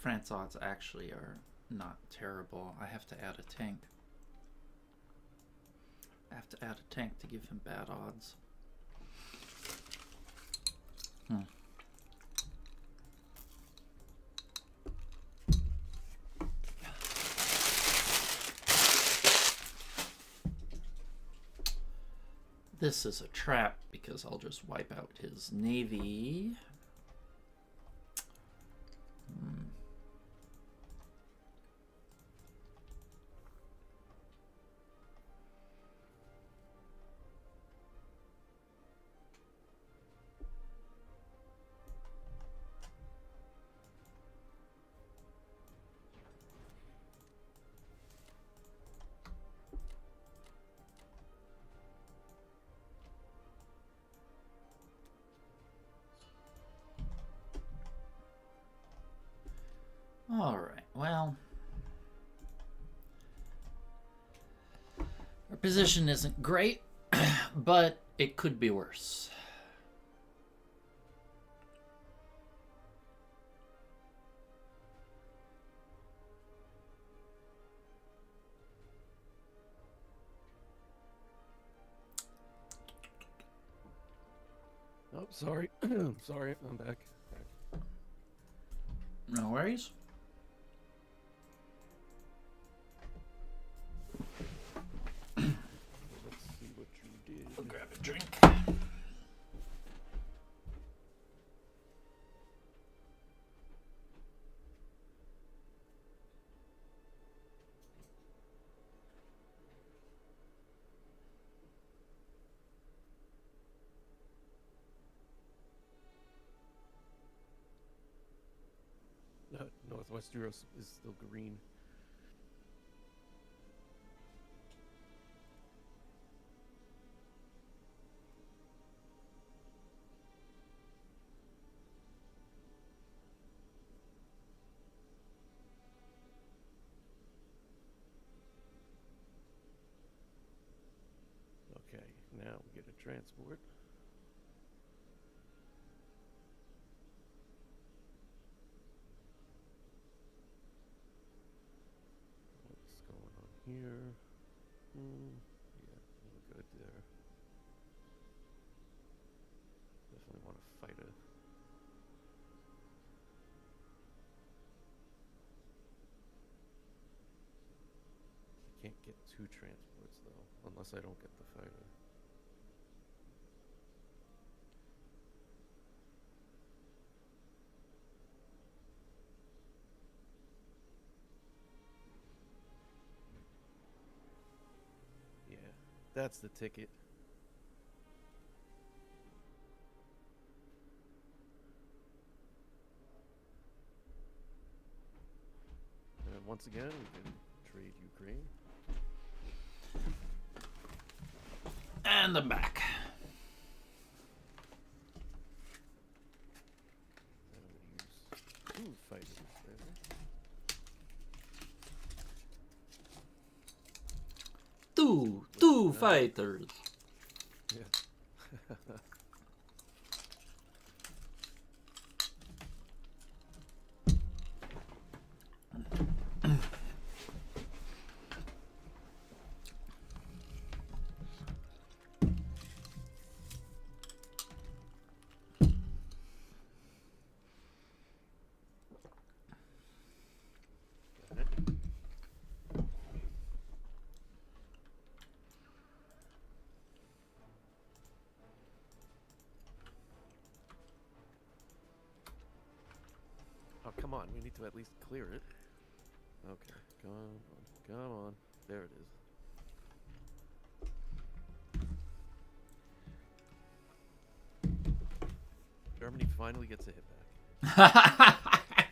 France odds actually are not terrible. I have to add a tank. I have to add a tank to give him bad odds. This is a trap because I'll just wipe out his navy. All right, well, our position isn't great, but it could be worse. Oh, sorry. Sorry, I'm back. No worries. Let's see what you did. I'll grab a drink. Northwest Europe is still green. Okay, now we get a transport. What's going on here? Yeah, we're good there. Definitely want to fight it. Can't get two transports though, unless I don't get the fighter. Yeah, that's the ticket. And once again, we can trade Ukraine. And I'm back. I'm gonna use fighters there. Two fighters. Yeah. Oh, come on. We need to at least clear it. Okay. Come on. Come on. There it is. Germany finally gets a hit back.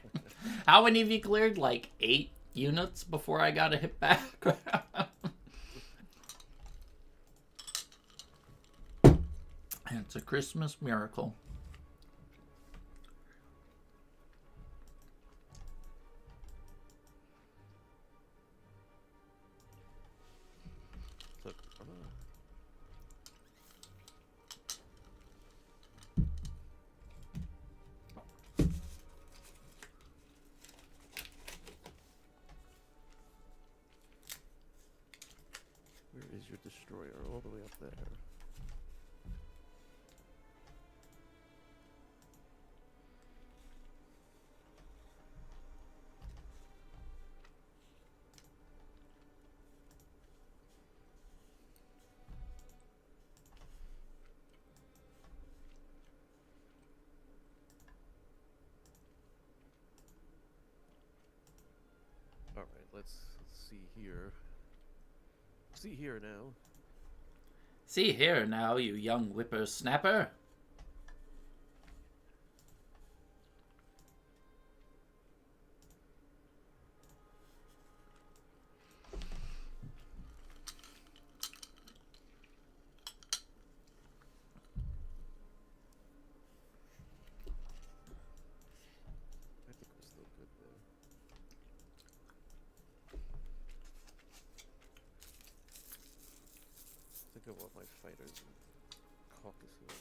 How many have you cleared? Like 8 units before I got a hit back? It's a Christmas miracle. So, there. All right, let's see here. See here now. See here now, you young whippersnapper. I think we're still good there. Think of what my fighters in Caucasus.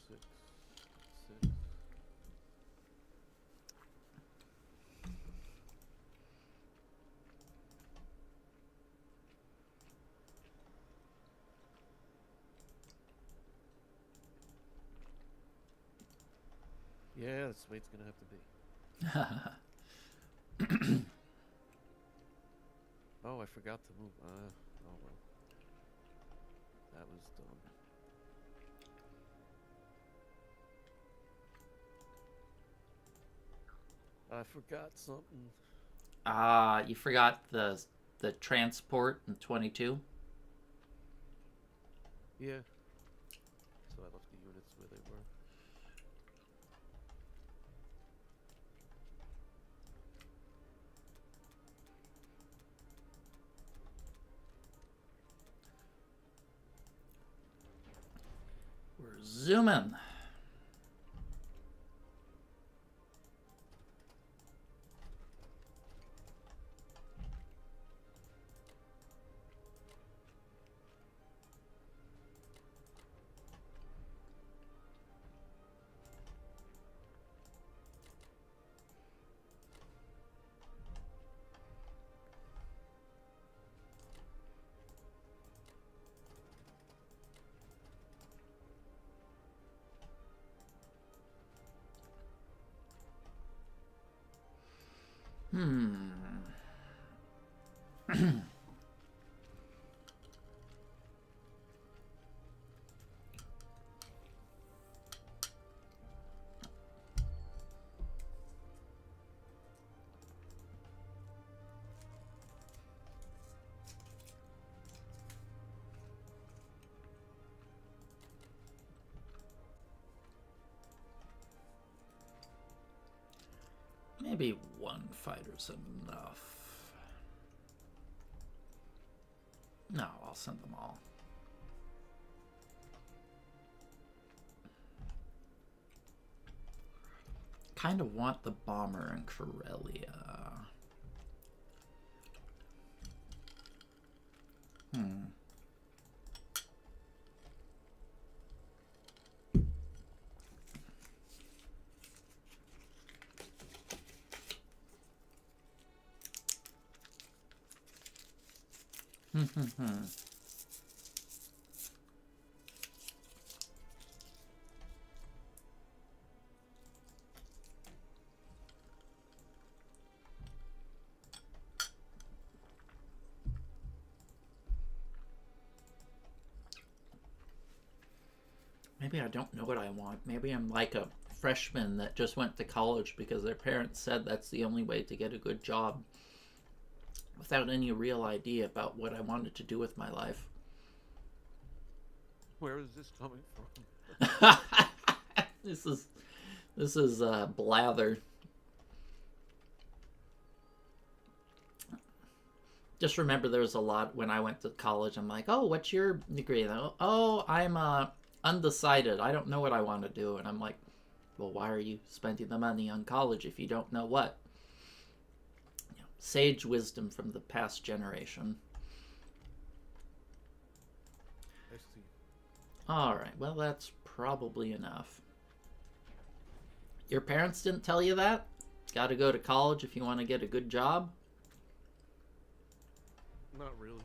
Six. Yeah, that's the way it's gonna have to be. Oh, I forgot to move. Oh well. That was dumb. I forgot something. You forgot the transport in 22. Yeah. So I left the units where they were. We're zooming. Maybe one fighter's enough. No, I'll send them all. Kind of want the bomber in Corellia. Maybe I don't know what I want. Maybe I'm like a freshman that just went to college because their parents said that's the only way to get a good job, without any real idea about what I wanted to do with my life. Where is this coming from? This is blather. Just remember, there was a lot when I went to college. I'm like, oh, what's your degree? Oh, I'm undecided. I don't know what I want to do. And I'm like, well, why are you spending the money on college if you don't know what? Sage wisdom from the past generation. Alright, well, that's probably enough. Your parents didn't tell you that? Gotta go to college if you want to get a good job? Not really.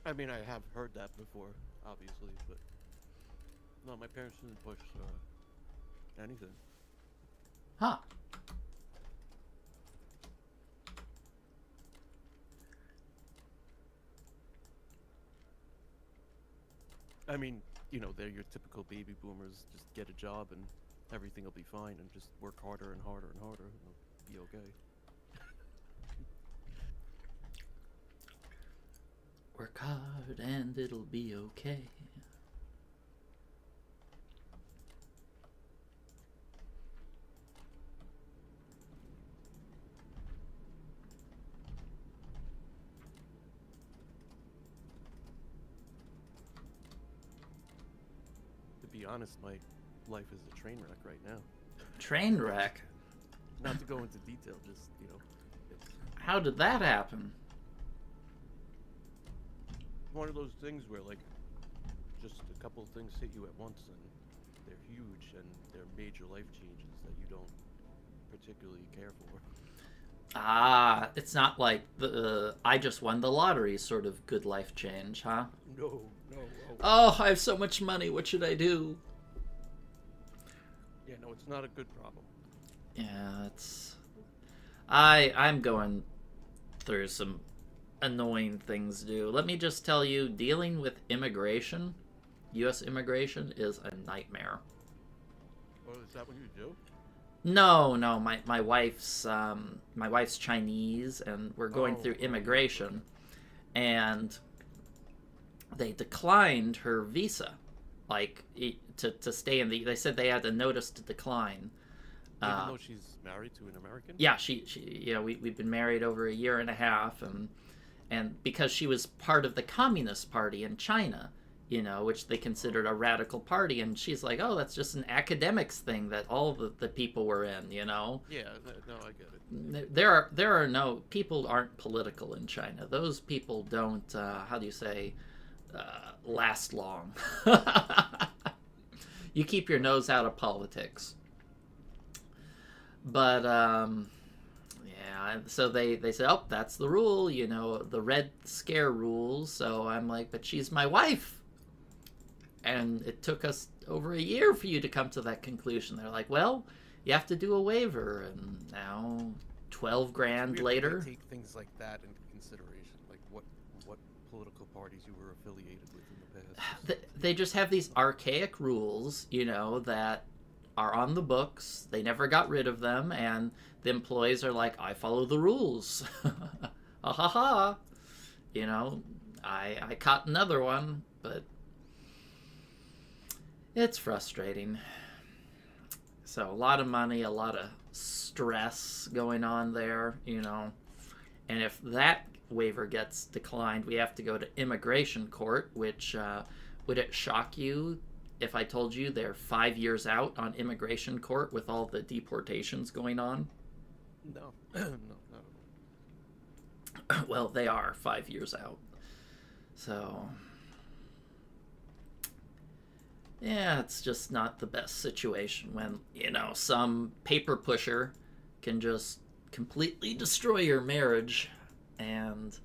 I mean, I have heard that before, obviously, but no, my parents didn't push anything. Huh. I mean, they're your typical baby boomers. Just get a job and everything will be fine, and just work harder and harder and harder, and it'll be okay. Work hard and it'll be okay. To be honest, my life is a train wreck right now. Train wreck? Not to go into detail, just it's How did that happen? one of those things where like just a couple of things hit you at once, and they're huge, and they're major life changes that you don't particularly care for. Ah, it's not like the I just won the lottery sort of good life change, huh? No, no. Oh, I have so much money. What should I do? Yeah, no, it's not a good problem. Yeah, it's I'm going through some annoying things to do. Let me just tell you, dealing with immigration, US immigration is a nightmare. Oh, is that what you do? No, no, my wife's Chinese, and we're going Oh, through oh, yeah, immigration, and they declined her visa, like to stay in the. They said they had a notice to decline. Even though she's married to an American? Yeah, she we've been married over a year and a half, and because she was part of the Communist Party in China, which they considered a radical party, and she's like, oh, that's just an academics thing that all the people were in. Yeah, no, I get it. There are no people aren't political in China. Those people don't how do you say last long. You keep your nose out of politics. But yeah, so they said, oh, that's the rule, the Red Scare rules. So I'm like, but she's my wife, and it took us over a year for you to come to that conclusion. They're like, well, you have to do a waiver, and now 12 grand later. They take things like that into consideration, like what political parties you were affiliated with in the past. They just have these archaic rules, that are on the books. They never got rid of them, and the employees are like, I follow the rules. Ha ha ha. I caught another one, but it's frustrating. So a lot of money, a lot of stress going on there, and if that waiver gets declined, we have to go to immigration court, which would it shock you if I told you they're 5 years out on immigration court with all the deportations going on? No, no, not at all. Well, they are 5 years out. So, yeah, it's just not the best situation when, some paper pusher can just completely destroy your marriage, and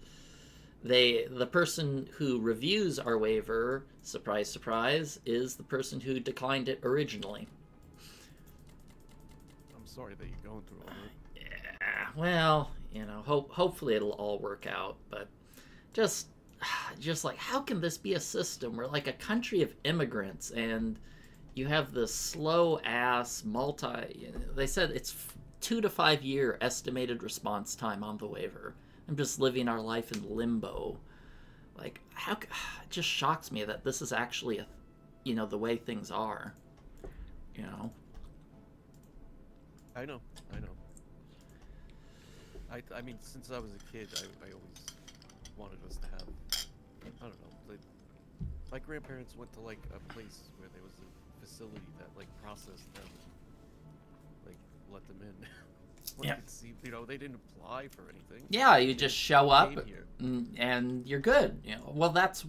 the person who reviews our waiver, surprise surprise, is the person who declined it originally. I'm sorry that you're going through all that. Yeah, well, hopefully it'll all work out, but just like, how can this be a system? We're like a country of immigrants, and you have this slow ass they said it's 2 to 5 year estimated response time on the waiver. I'm just living our life in limbo. Like, how it just shocks me that this is actually the way things are. I know. I mean, since I was a kid, I always wanted us to have, I don't know, my grandparents went to like a place where there was a facility that like processed them, like let them in. Like Yeah. it seemed, they didn't apply for anything. Yeah, you They just just show up came here. and you're good. Well, that's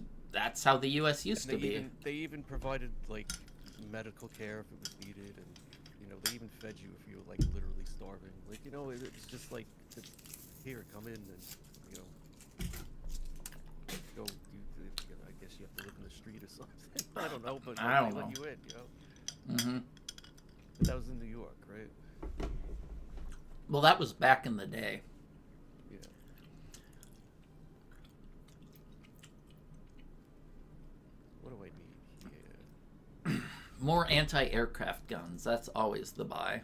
how the U.S. used And to be. they even provided like medical care if it was needed, and they even fed you if you were like literally starving. Like it's just like here, come in and you know go do. I guess you have to live in the street or something. I don't know, but I don't they know. let you in. Mm-hmm. But that was in New York, right? Well, that was back in the day. Yeah. What do I need here? More anti-aircraft guns. That's always the buy.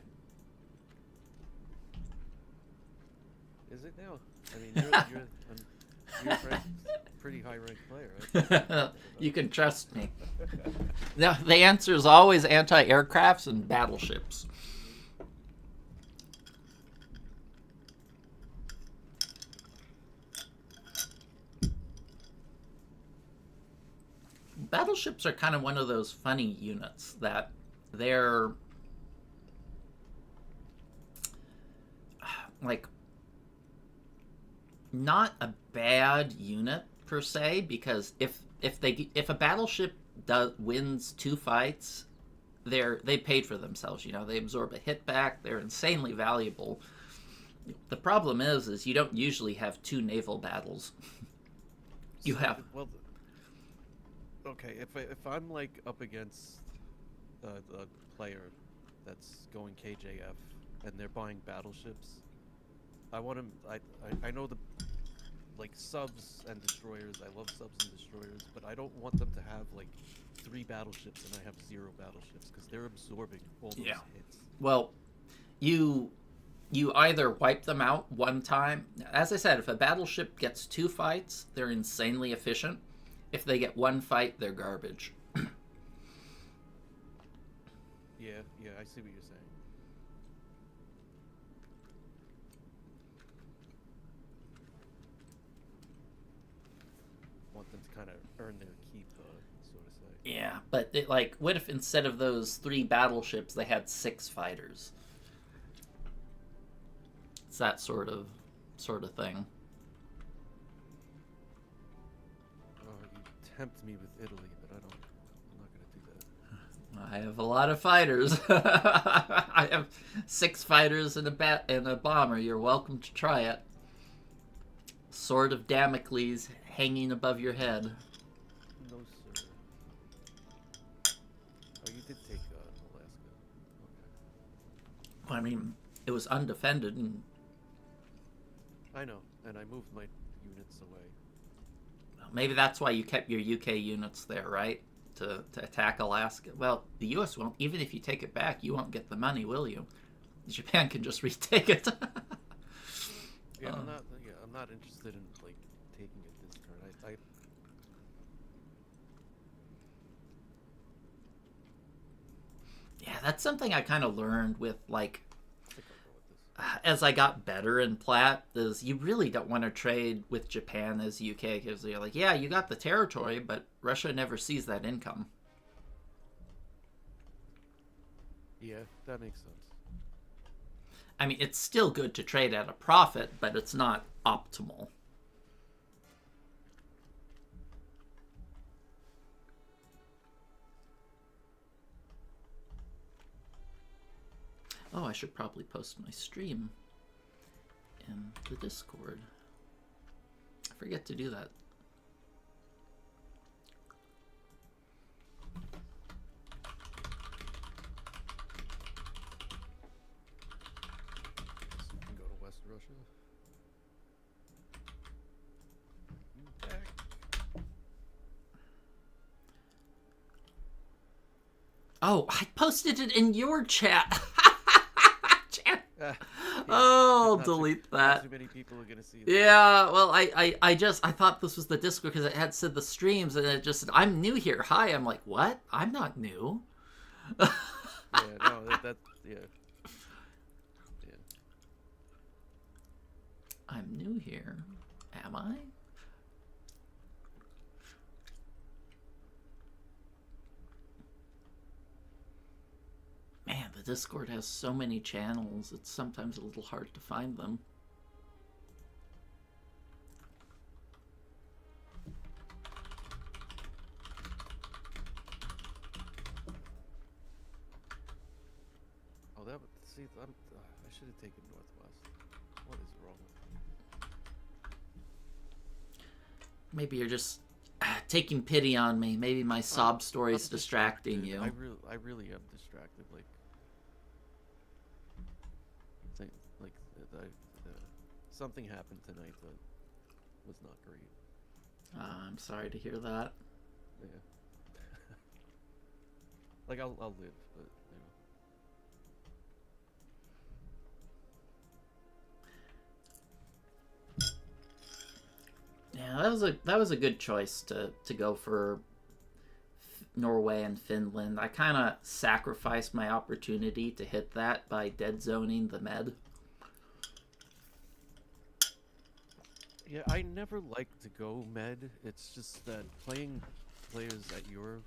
Is it now? I mean, you're a pretty high-ranked player, right? You can trust me. No, the answer is always anti-aircrafts and battleships. Battleships are kind of one of those funny units that they're like not a bad unit per se, because if a battleship wins 2 fights, they paid for themselves. They absorb a hit back. They're insanely valuable. The problem is you don't usually have 2 naval battles. You have Well, okay. If I'm like up against a player that's going KJF and they're buying battleships, I want them. I know the like subs and destroyers. I love subs and destroyers, but I don't want them to have like 3 battleships and I have 0 battleships because they're absorbing all those hits. Well, you either wipe them out one time. As I said, if a battleship gets 2 fights, they're insanely efficient. If they get 1 fight, they're garbage. Yeah, I see what you're saying. Want them to kind of earn their keep, so to say. Yeah, but what if instead of those 3 battleships, they had 6 fighters? It's that sort of thing. You tempt me with Italy, but I'm not going to do that. I have a lot of fighters. I have 6 fighters and a bomber. You're welcome to try it. Sword of Damocles hanging above your head. No, sir. Oh, you did take Alaska. Okay. I mean, it was undefended, and I know, and I moved my units away. maybe that's why you kept your UK units there, right? To attack Alaska. Well, the US won't. Even if you take it back, you won't get the money, will you? Japan can just retake it. Yeah, I'm not interested in like taking it this turn. Yeah, that's something I kind of learned with like I think I'll go with this. as I got better in Plat, is you really don't want to trade with Japan as UK, because they're like, yeah, you got the territory, but Russia never sees that income. Yeah, that makes sense. I mean, it's still good to trade at a profit, but it's not optimal. Oh, I should probably post my stream in the Discord. I forget to do that. So you can go to West Russia. Back. Oh, I posted it in your chat. Yeah, Oh, not delete Not that. too many people are gonna see it. Yeah, well, I thought this was the Discord because it had said the streams, and it just said, I'm new here. Hi. I'm like, what? I'm not new. Yeah, no, yeah. Yeah. I'm new here. Am I? Man, the Discord has so many channels, it's sometimes a little hard to find them. Oh, that would see. I should have taken Northwest. What is wrong with me? Maybe you're just taking pity on me. Maybe my sob story is I'm distracting you. I really am distracted. Like, something happened tonight that was not great. I'm sorry to hear that. Yeah. Like I'll live, but Yeah, that was a good choice to go for Norway and Finland. I kind of sacrificed my opportunity to hit that by dead zoning the med. yeah, I never like to go med. It's just that playing players at your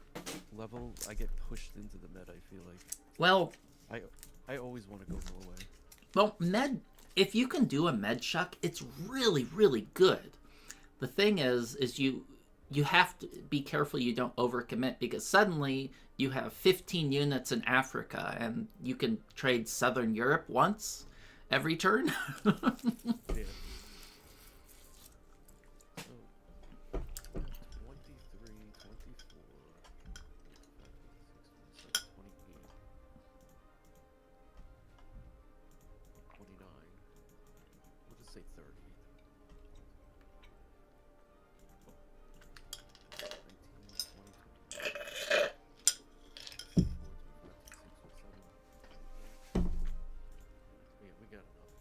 level, I get pushed into the med. I feel like Well, I always want to go Norway. well, med. If you can do a med shuck, it's really really good. The thing is you have to be careful you don't overcommit because suddenly you have 15 units in Africa and you can trade Southern Europe once every turn. Yeah. So, 23, 24, 28, 29. We'll just say 30. 19, 20, 24, 25, 26, 27. Yeah, we got enough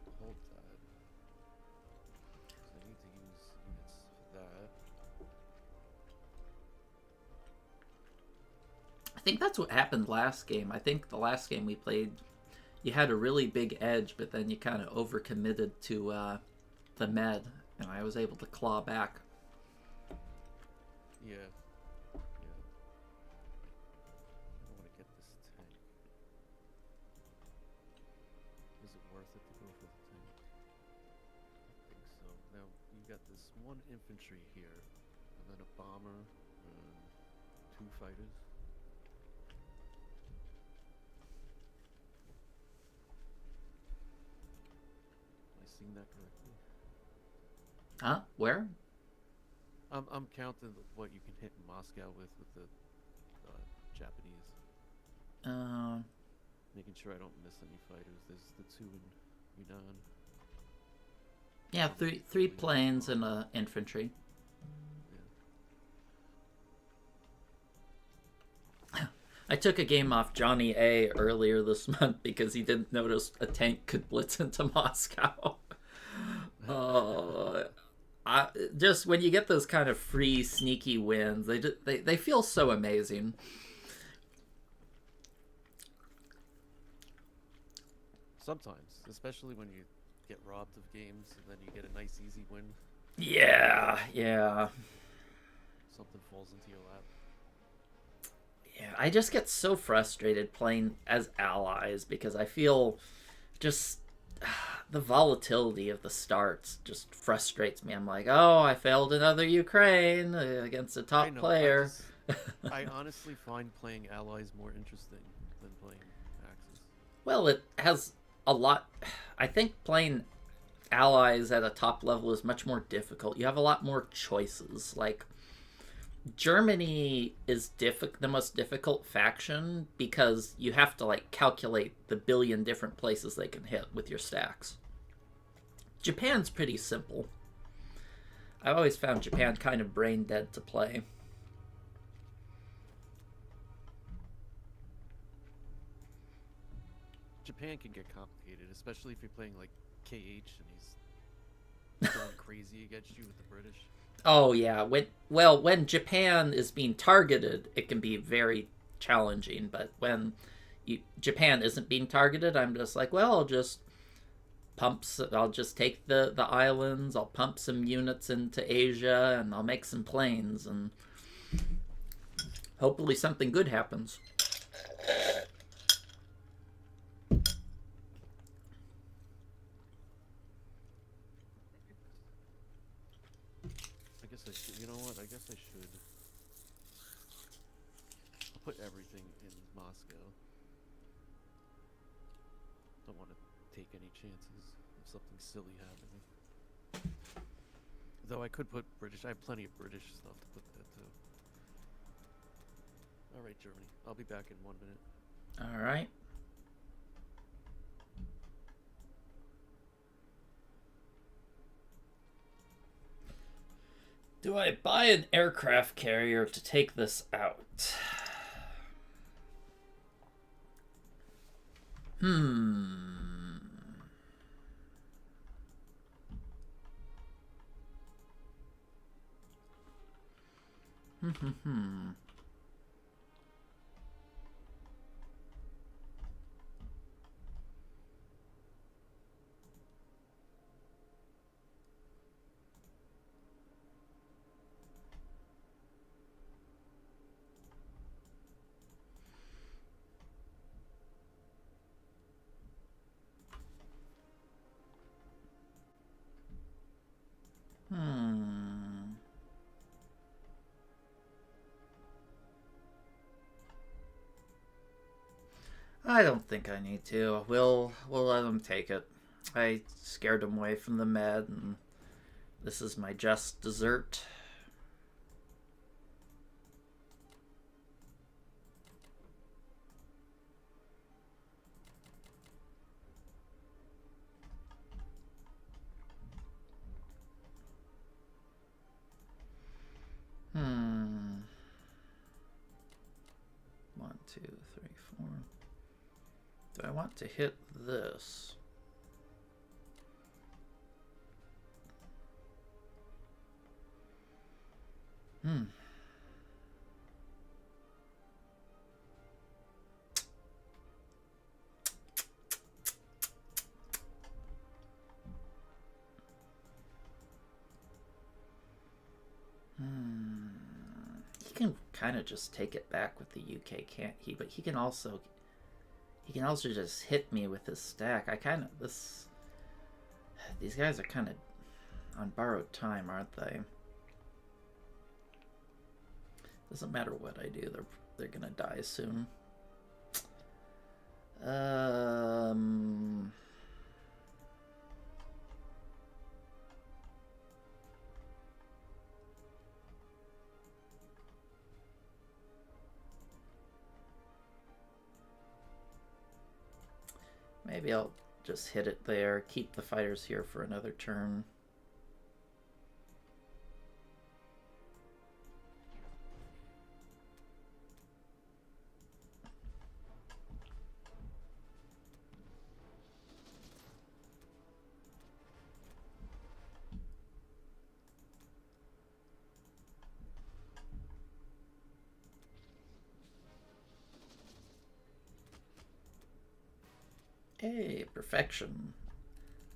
to hold that. So I need to use units for that. I think that's what happened last game. I think the last game we played, you had a really big edge, but then you kind of overcommitted to the med, and I was able to claw back. Yeah. Yeah. I want to get this tank. Is it worth it to go for the tank? I think so. Now, you got this one infantry here, and then a bomber, and 2 fighters. Am I seeing that correctly? Huh? Where? I'm counting what you can hit Moscow with the Japanese. Making sure I don't miss any fighters. There's the 2 in Yunnan. Yeah, three planes and infantry. Yeah. I took a game off Johnny A earlier this month because he didn't notice a tank could blitz into Moscow. Just when you get those kind of free, sneaky wins, they feel so amazing. Sometimes, especially when you get robbed of games and then you get a nice, easy win. Yeah. Something falls into your lap. Yeah, I just get so frustrated playing as allies because I feel just the volatility of the starts just frustrates me. I'm like, oh, I failed another Ukraine against a top player. I honestly find playing allies more interesting than playing Axis. Well, it has a lot. I think playing allies at a top level is much more difficult. You have a lot more choices. Like, Germany is the most difficult faction because you have to like calculate the billion different places they can hit with your stacks. Japan's pretty simple. I've always found Japan kind of brain dead to play. Japan can get complicated, especially if you're playing like KH and he's going crazy against you with the British. Oh yeah, when Japan is being targeted, it can be very challenging. But when Japan isn't being targeted, I'm just like, well, I'll just take the islands. I'll pump some units into Asia, and I'll make some planes, and hopefully something good happens. I should. You know what? I guess I should. I'll put everything in Moscow. Don't want to take any chances of something silly happening. Though I could put British. I have plenty of British stuff to put that too. All right, Germany. I'll be back in 1 minute. All right. Do I buy an aircraft carrier to take this out? Hmm. Hmm. Hmm. I don't think I need to. We'll let him take it. I scared him away from the med, and this is my just dessert. Hmm. 1, 2, 3, 4. Do I want to hit this? Hmm. He can kind of just take it back with the UK, can't he? But he can also just hit me with his stack. These guys are kind of on borrowed time, aren't they? Doesn't matter what I do, they're gonna die soon. Maybe I'll just hit it there, keep the fighters here for another turn. Hey, perfection.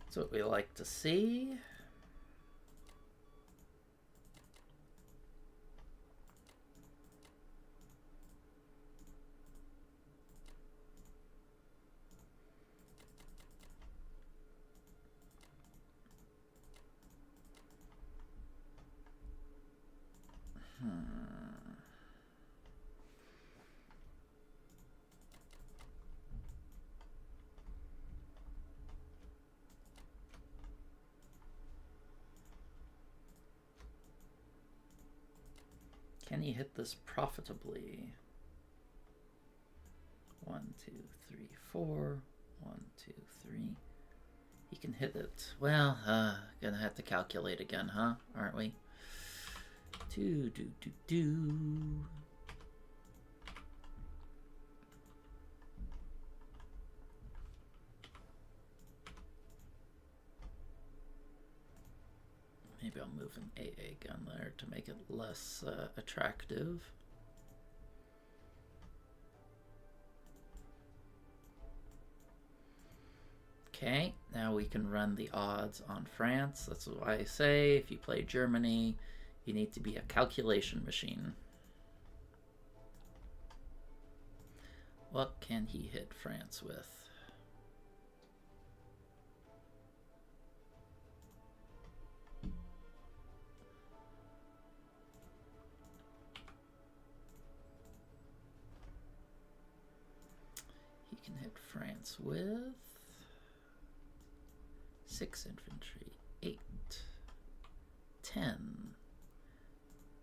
That's what we like to see. Can he hit this profitably? 1, 2, 3, 4. 1, 2, 3. He can hit it. Well, gonna have to calculate again, huh? Aren't we? Do. Maybe I'll move an AA gun there to make it less attractive. Okay, now we can run the odds on France. That's why I say if you play Germany, you need to be a calculation machine. What can he hit France with? can hit France with 6 infantry, 8, 10,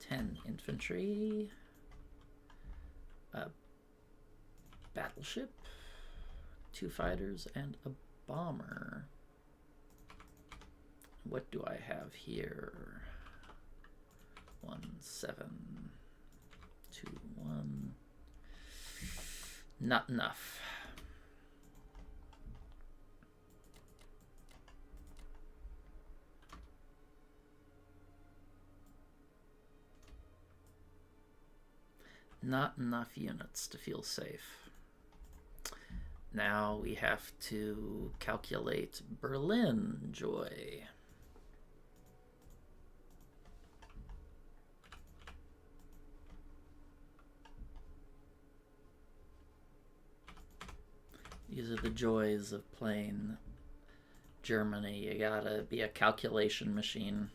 10 infantry, a battleship, 2 fighters, and a bomber. What do I have here? 1, 7, 2, 1. Not enough. Not enough units to feel safe. Now we have to calculate Berlin joy. These are the joys of playing Germany. You gotta be a calculation machine.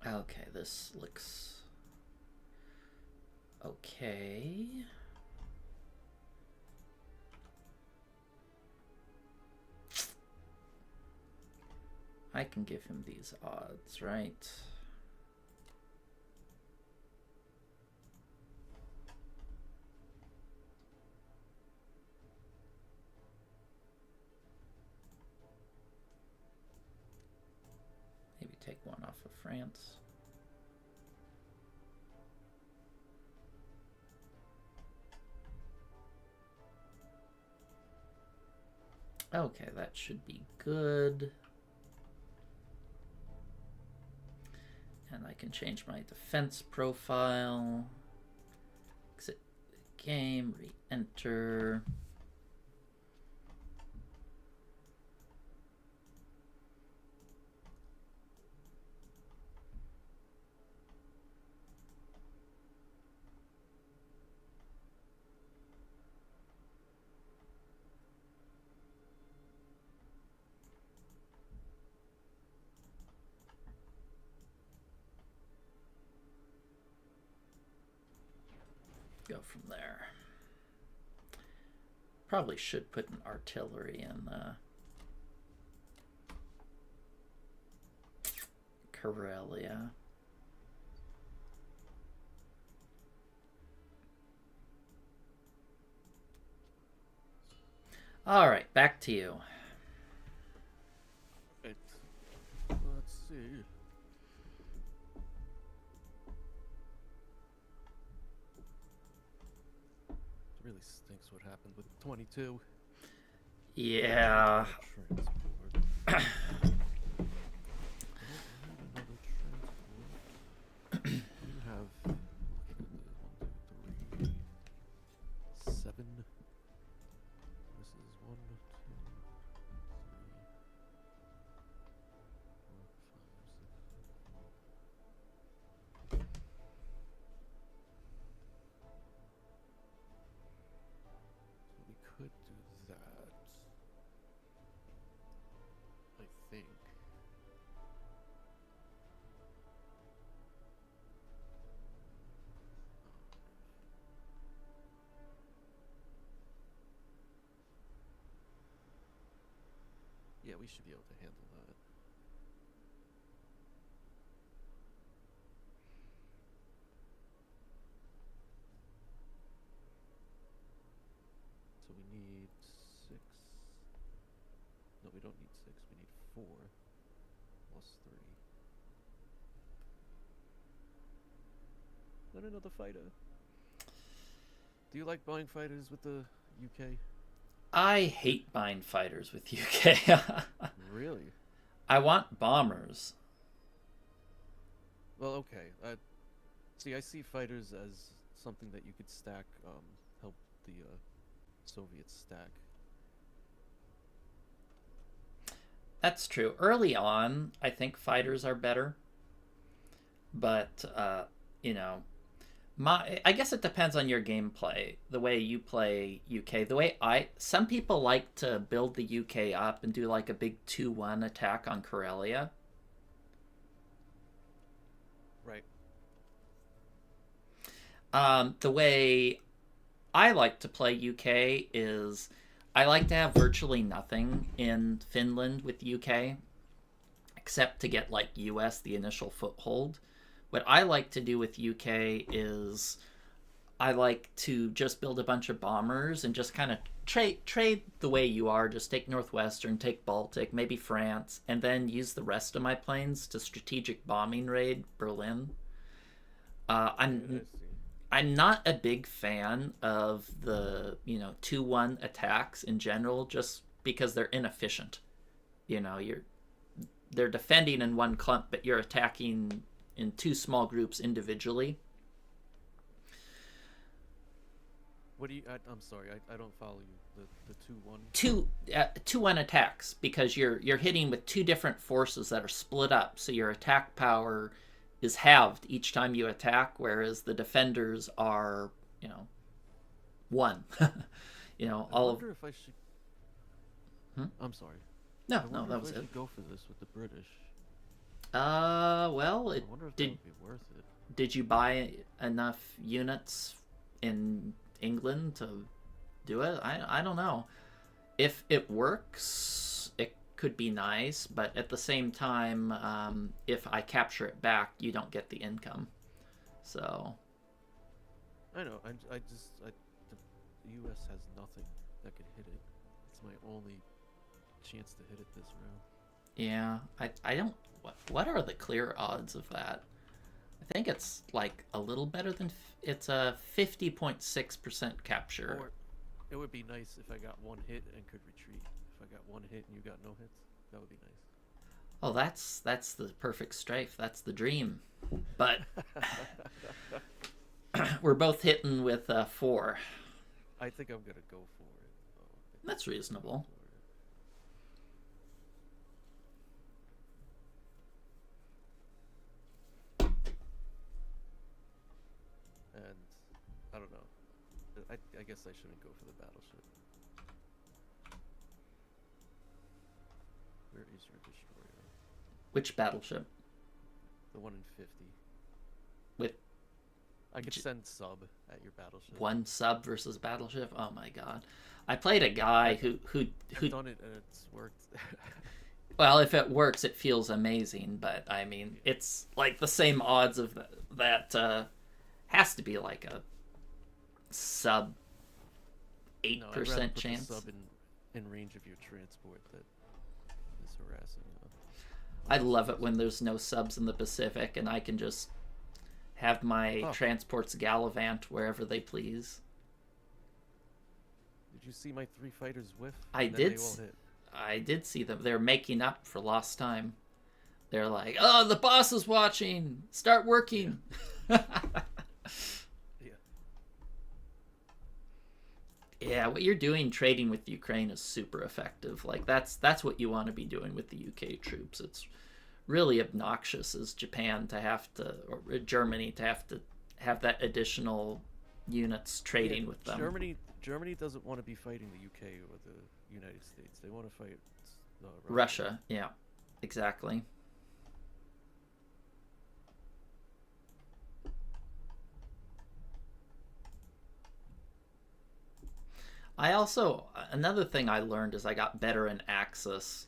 Okay, this looks okay. I can give him these odds, right? Maybe take one off of France. Okay, that should be good. And I can change my defense profile. Exit the game, re-enter. Go from there. Probably should put an artillery in Karelia. All right, back to you. Right. Let's see. It really stinks what happened with 22. Yeah. Transport. Another transport. You have 1, 2, 3, 7. This is 1, 2, 3, 4, 5, 6. So we could do that. I think. Yeah, we should be able to handle that. So we need 6. No, we don't need 6. We need 4 plus 3. Then another fighter. Do you like buying fighters with the UK? I hate bind fighters with UK. Really? I want bombers. Well, okay. See, I see fighters as something that you could stack, help the Soviets stack. That's true. Early on, I think fighters are better, but you know, I guess it depends on your gameplay, the way you play UK. The way some people like to build the UK up and do like a big 2-1 attack on Karelia. Right. The way I like to play UK is I like to have virtually nothing in Finland with UK, except to get like US the initial foothold. What I like to do with UK is I like to just build a bunch of bombers and just kind of trade the way you are. Just take Northwestern, take Baltic, maybe France, and then use the rest of my planes to strategic bombing raid Berlin. Uh, I I'm see. I'm not a big fan of the 2-1 attacks in general, just because they're inefficient. They're defending in one clump, but you're attacking in two small groups individually. What do you? I'm sorry, I don't follow you. The 2-1. 2-1 attacks, because you're hitting with two different forces that are split up, so your attack power is halved each time you attack, whereas the defenders are one. I All of. wonder if I should. Hmm? I'm sorry. No, I no, wonder that if was I it. should go for this with the British. Well, I wonder if that would be worth it. did you buy enough units in England to do it? I don't know. If it works, it could be nice, but at the same time, if I capture it back, you don't get the income. So, I know. The U.S. has nothing that could hit it. It's my only chance to hit it this round. yeah, I don't. What are the clear odds of that? I think it's like a little better than. It's a 50.6% capture. Or it would be nice if I got one hit and could retreat. If I got one hit and you got no hits, that would be Oh, that's the perfect strafe. That's the dream. But nice. we're both hitting with 4. I think I'm gonna go for it. Oh, That's reasonable. And I don't know. I guess I shouldn't go for the battleship. Where is your destroyer? Which battleship? The one in 50. With I could send sub at your battleship. one sub versus battleship? Oh my god. I played a guy who I've done it and it's worked. well, if it works, it feels amazing. But I mean, it's like the same odds of that. Has to be like a sub No, I'd rather 8% put chance. the sub in range of your transport that is harassing. I love it when there's no subs in the Pacific and I can just have my transports gallivant wherever they please. Did you see my 3 fighters whiff? I And then did. They all hit. I did see them. They're making up for lost time. They're like, "Oh, the boss is watching. Start working." Yeah. Yeah, what you're doing trading with Ukraine is super effective. Like that's what you want to be doing with the UK troops. It's really obnoxious as Japan to have to, or Germany to have that additional units trading with them. Germany doesn't want to be fighting the UK or the United States. They want to fight Russia. Yeah, exactly. I also, another thing I learned as I got better in Axis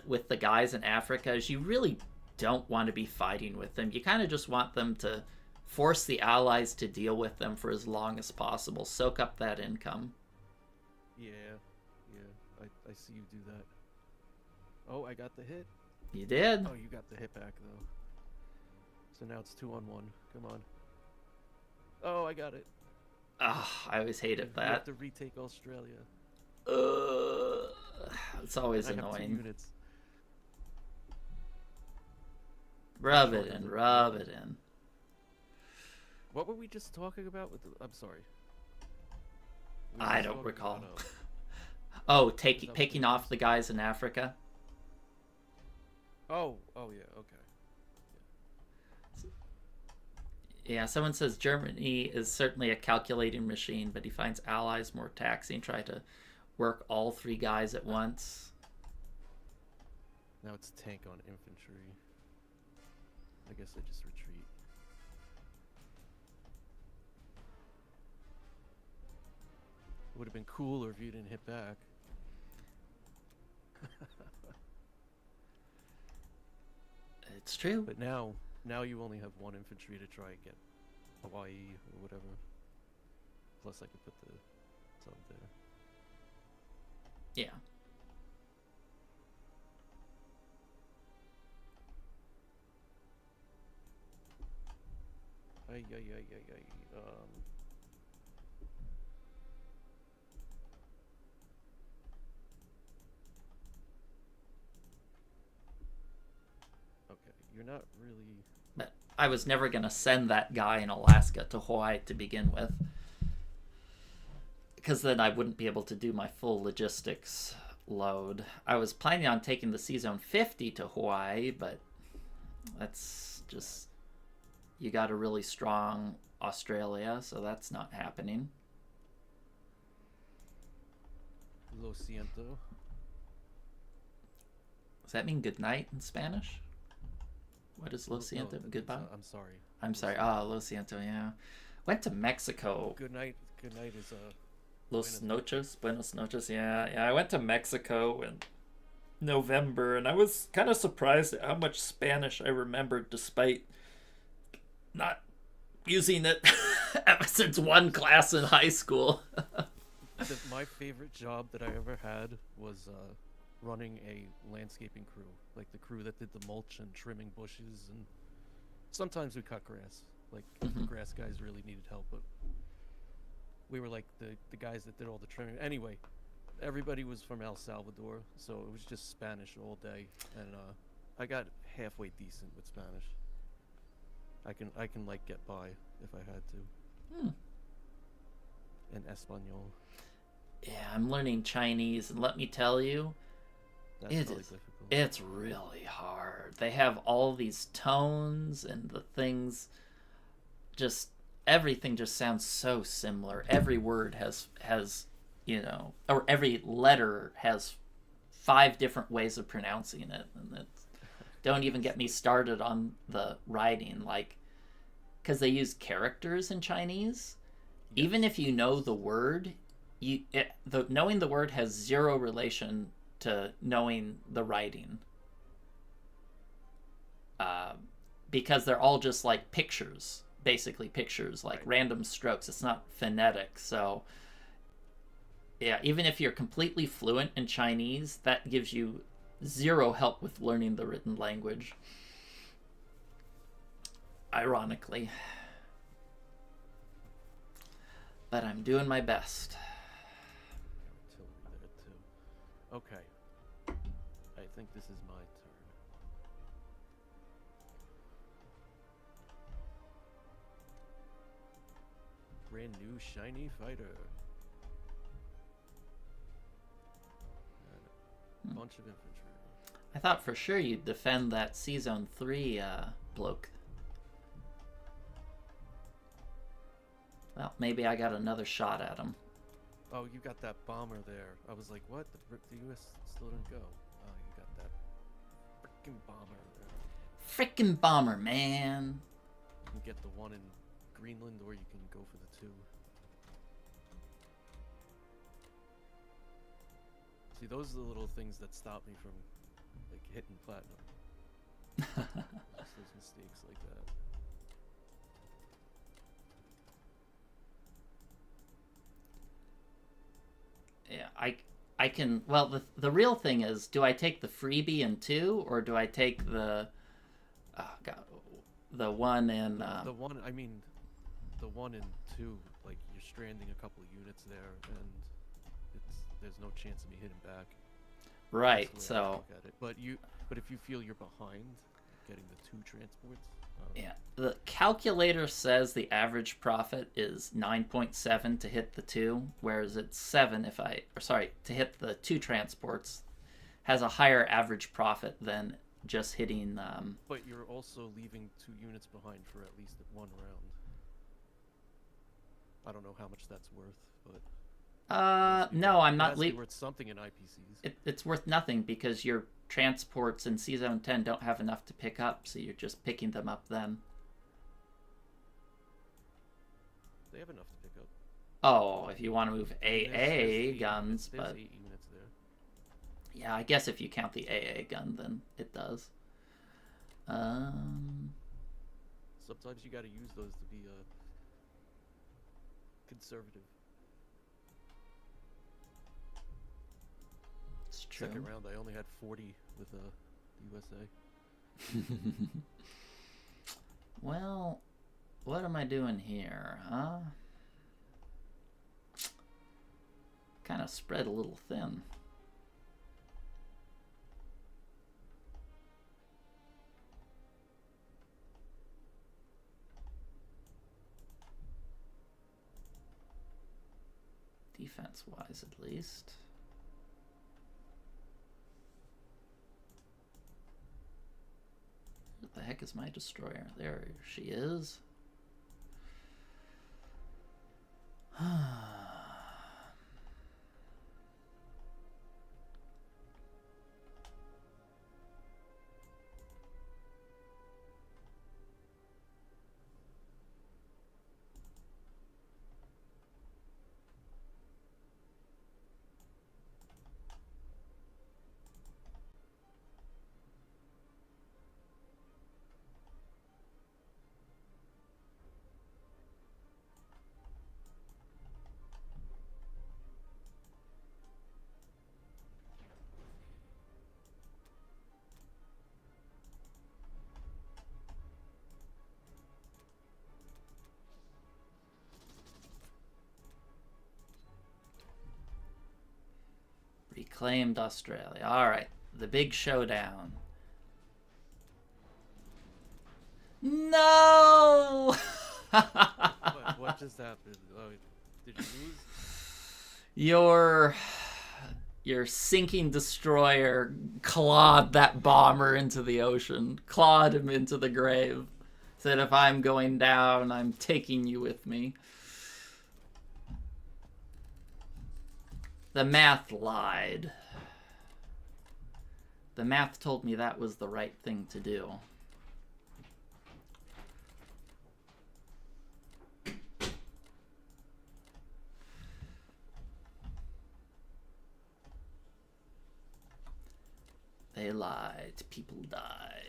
with the guys in Africa is you really don't want to be fighting with them. You kind of just want them to force the allies to deal with them for as long as possible, soak up that income. Yeah, I see you do that. Oh, I got the hit. You did. Oh, you got the hit back though. So now it's 2-on-1. Come on. Oh, I got it. Ah, I always hated We have that. to retake Australia. Uh, it's always I have 2 annoying. units. How Rub it short is in, it? rub it in. What were we just talking about? I'm sorry. We were I just don't talking about. recall. Oh, Is that what they picking off use? the guys in Africa. Oh yeah. Okay. Yeah, someone says Germany is certainly a calculating machine, but he finds allies more taxing. Try to work all three guys at once. Now it's tank on infantry. I guess I just retreat. It would have been cooler if you didn't hit back. It's true. But now you only have 1 infantry to try and get Hawaii or whatever. Plus, I could put the sub there. Yeah. Ay, ay, ay, ay, ay. Okay, you're not really. But I was never going to send that guy in Alaska to Hawaii to begin with. Because then I wouldn't be able to do my full logistics load. I was planning on taking the C-Zone 50 to Hawaii, but that's just... You got a really strong Australia, so that's not happening. Lo siento. Does that mean good night in Spanish? What is Lo No, siento? Goodbye? I'm sorry. I'm sorry. Ah, Lo siento, yeah. Went to Mexico. Good night. Good night is Los noches, buenos noches. Yeah, yeah. I went to Mexico in November, and I was kind of surprised at how much Spanish I remembered, despite not using it ever since one class in high school. my favorite job that I ever had was running a landscaping crew, like the crew that did the mulch and trimming bushes, and sometimes we cut grass. Like the grass guys really needed help, but we were like the guys that did all the trimming. Anyway, everybody was from El Salvador, so it was just Spanish all day, and I got halfway decent with Spanish. I can like get by if I had to. And Espanol. Yeah, I'm learning Chinese, and let me tell you, That's it really is. difficult. It's really hard. They have all these tones and the things. Just everything just sounds so similar. Every word has or every letter has 5 different ways of pronouncing it, and it's, don't even get me started on the writing, like because they use characters in Chinese. Yes. Even if you know the word, knowing the word has zero relation to knowing the writing, because they're all just like pictures, basically pictures, like random strokes. It's not phonetic, so yeah, even if you're completely fluent in Chinese, that gives you zero help with learning the written language, ironically. But I'm doing my best. Artillery there too. Okay. I think this is my turn. Brand new shiny fighter. And a bunch of infantry. I thought for sure you'd defend that C-Zone 3 bloke. Well, maybe I got another shot at him. Oh, you got that bomber there. I was like, what? The U.S. still didn't go. Oh, you got that freaking bomber there. Frickin' bomber, man. You can get the one in Greenland, or you can go for the 2. See, those are the little things that stop me from, like, hitting platinum. Just those mistakes like that. Yeah, I can. Well, the real thing is, do I take the freebie in 2, or do I take the God, the one in the one, I mean, the one and 2, like, you're stranding a couple of units there, and there's no chance of me hitting back. Right. That's the way I So look at it. But if you feel you're behind getting the 2 transports, yeah, the calculator says the average profit is 9.7 to hit the 2, whereas it's 7 if to hit the 2 transports has a higher average profit than just hitting. But you're also leaving 2 units behind for at least 1 round. I don't know how much that's worth, but No, I'm not leaving. Worth something in IPCs. It's worth nothing because your transports in C Zone 10 don't have enough to pick up, so you're just picking them up then. They have enough to pick up. Oh, if you want to move AA guns, there's but 8 units there. Yeah, I guess if you count the AA gun, then it does. Sometimes you got to use those to be conservative. It's true. Second round, I only had 40 with USA. Well, what am I doing here, huh? Kind of spread a little thin. Defense-wise, at least. What the heck is my destroyer? There she is. Reclaimed Australia. All right, the big showdown. No! What just happened? Oh, did you lose? Your sinking destroyer clawed that bomber into the ocean, clawed him into the grave. Said, if I'm going down, I'm taking you with me. The math lied. The math told me that was the right thing to do. They lied. People died.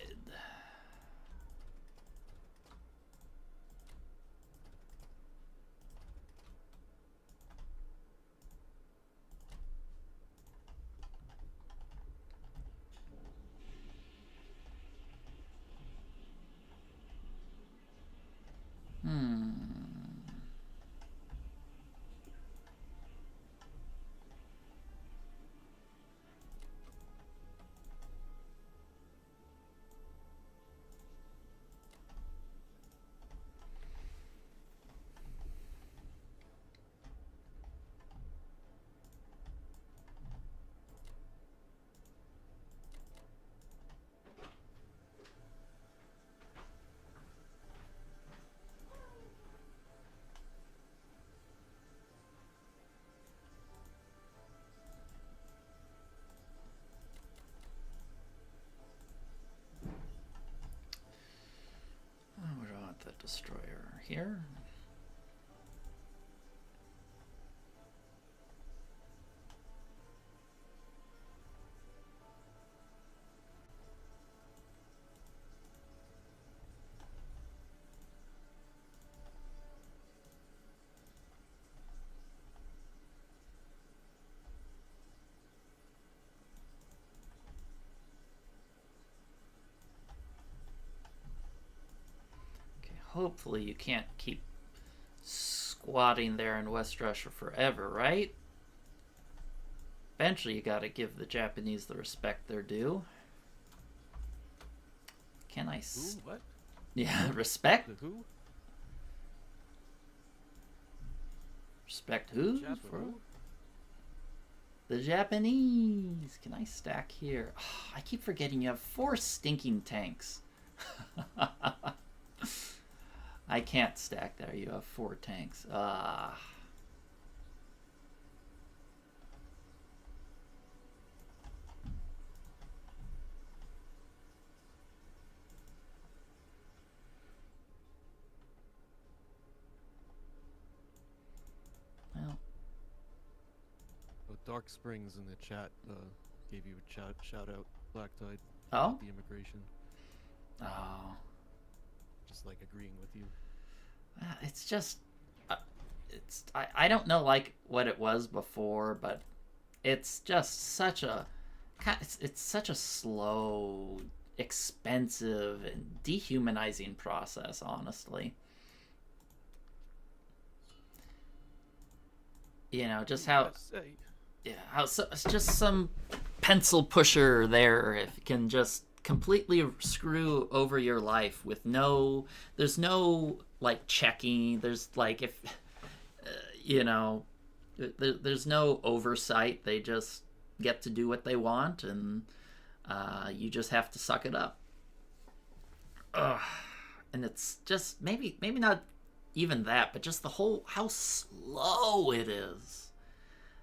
Where do I want the destroyer? Here? Hopefully you can't keep squatting there in West Russia forever, right? Eventually, you gotta give the Japanese the respect they're due. Can I? Who? What? Yeah, respect. The who? Respect who? Jap For who? the Japanese. Can I stack here? Oh, I keep forgetting you have 4 stinking tanks. I can't stack there. You have 4 tanks. Ah. Well, Oh, Dark Springs in the chat gave you a shout out, Black Tide. oh, About the immigration. oh. Just like agreeing with you. It's just, I don't know like what it was before, but it's just such a, it's such a slow, expensive, and dehumanizing process. Honestly, you know, just how USA. yeah, how so, it's just some pencil pusher there if can just completely screw over your life with no, there's no like checking, there's like if you know, there's no oversight, they just get to do what they want, and you just have to suck it up. Ugh. And it's just maybe not even that, but just the whole how slow it is,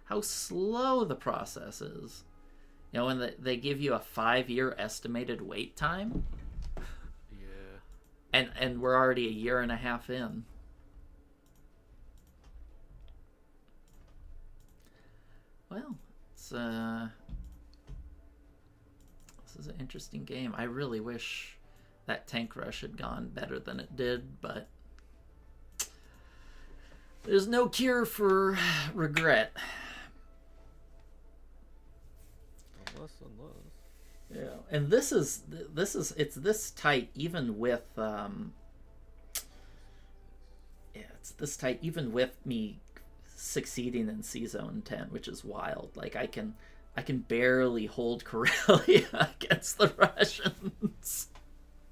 how slow the process is. You know, when they give you a 5-year estimated wait time, Yeah. and we're already a year and a half in. Well, it's this is an interesting game. I really wish that tank rush had gone better than it did, but there's no cure for regret. Unless. Yeah, and this is it's this tight even with yeah, it's this tight even with me succeeding in C Zone 10, which is wild. Like I can barely hold Karelia against the Russians.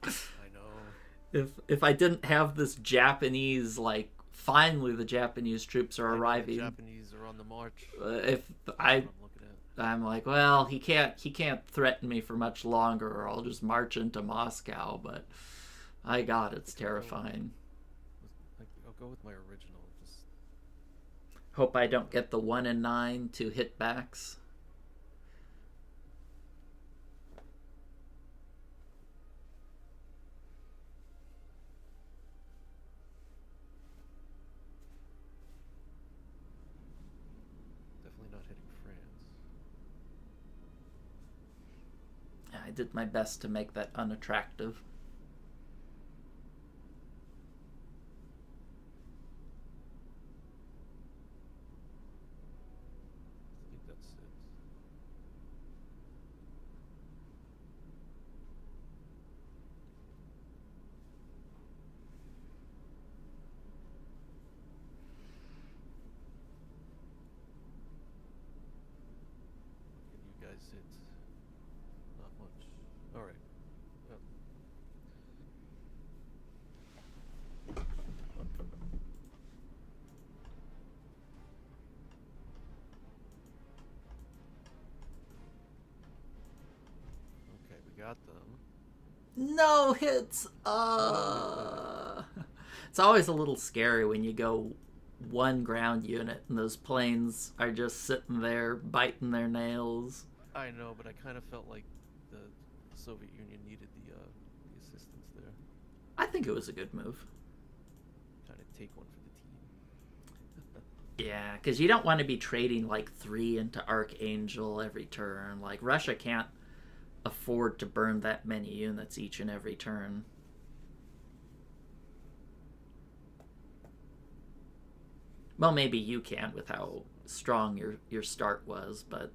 I know. If I didn't have this Japanese, like finally the Japanese troops are arriving. The Japanese are on the march. If That's I what I'm looking at. I'm like, well, he can't threaten me for much longer, or I'll just march into Moscow. But I got it's terrifying. I'll go with my original. Just Hope I don't get the 1 in 9 to hitbacks. definitely not hitting France. I did my best to make that unattractive. I think that's it. Can you guys hit? Not much. All right. Yep. Okay, we got them. No hits. It's always a little scary when you go one ground unit and those planes are just sitting there biting their nails. I know, but I kind of felt like the Soviet Union needed the assistance there. I think it was a good move. Kind of take one for the team. Yeah, because you don't want to be trading like 3 into Archangel every turn. Like Russia can't afford to burn that many units each and every turn. Well, maybe you can with how strong your start was, but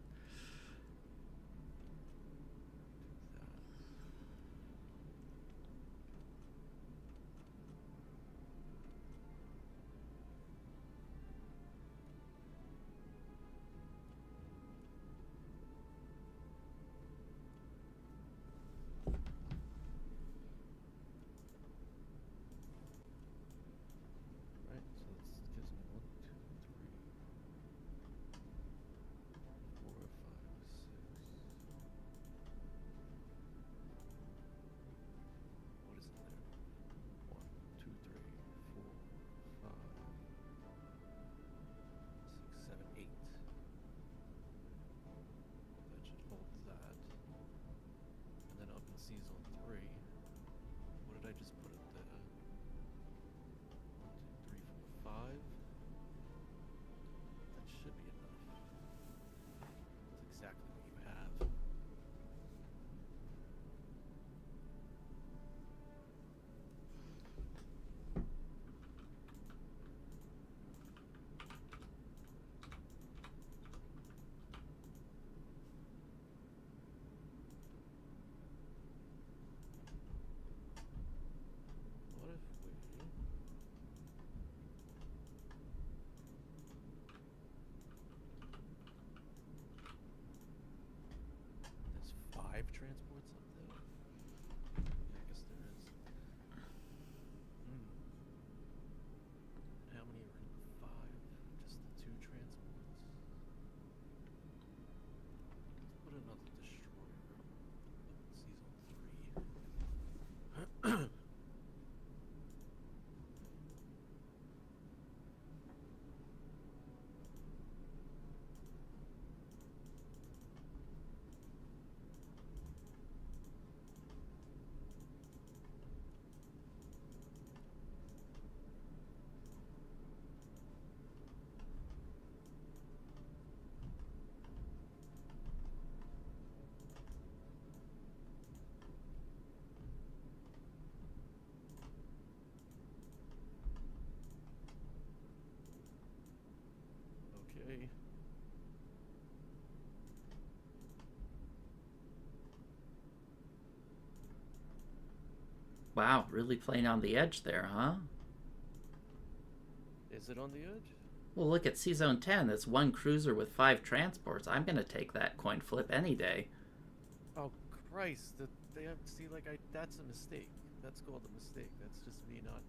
Wow, really playing on the edge there, huh? Is it on the edge? Well, look at C-Zone 10. That's one cruiser with 5 transports. I'm going to take that coin flip any day. Oh Christ! They have see like I. That's a mistake. That's called a mistake. That's just me not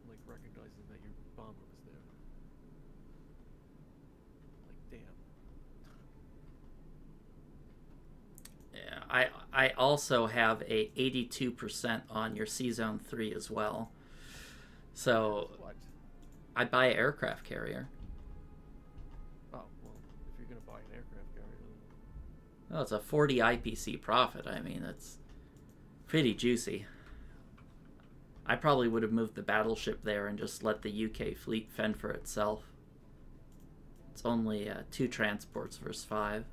like recognizing that your bomber was there. Like damn. Yeah, I also have a 82% on your C-Zone 3 as well. So What? I buy an aircraft carrier. Oh well, if you're gonna buy an aircraft carrier, then Well, it's a 40 IPC profit. I mean, it's pretty juicy. I probably would have moved the battleship there and just let the UK fleet fend for itself. It's only 2 transports versus 5.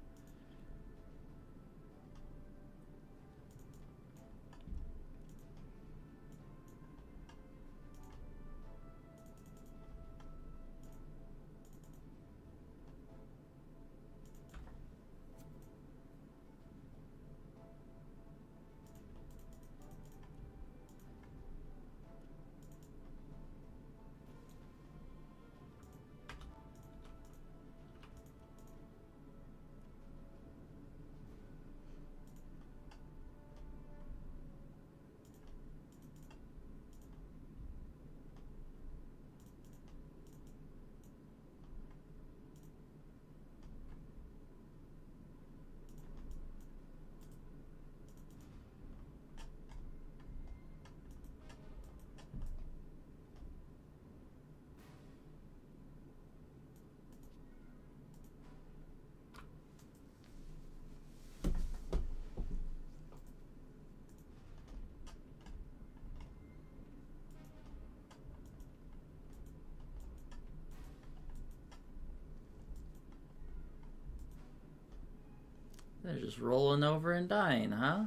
They're just rolling over and dying, huh?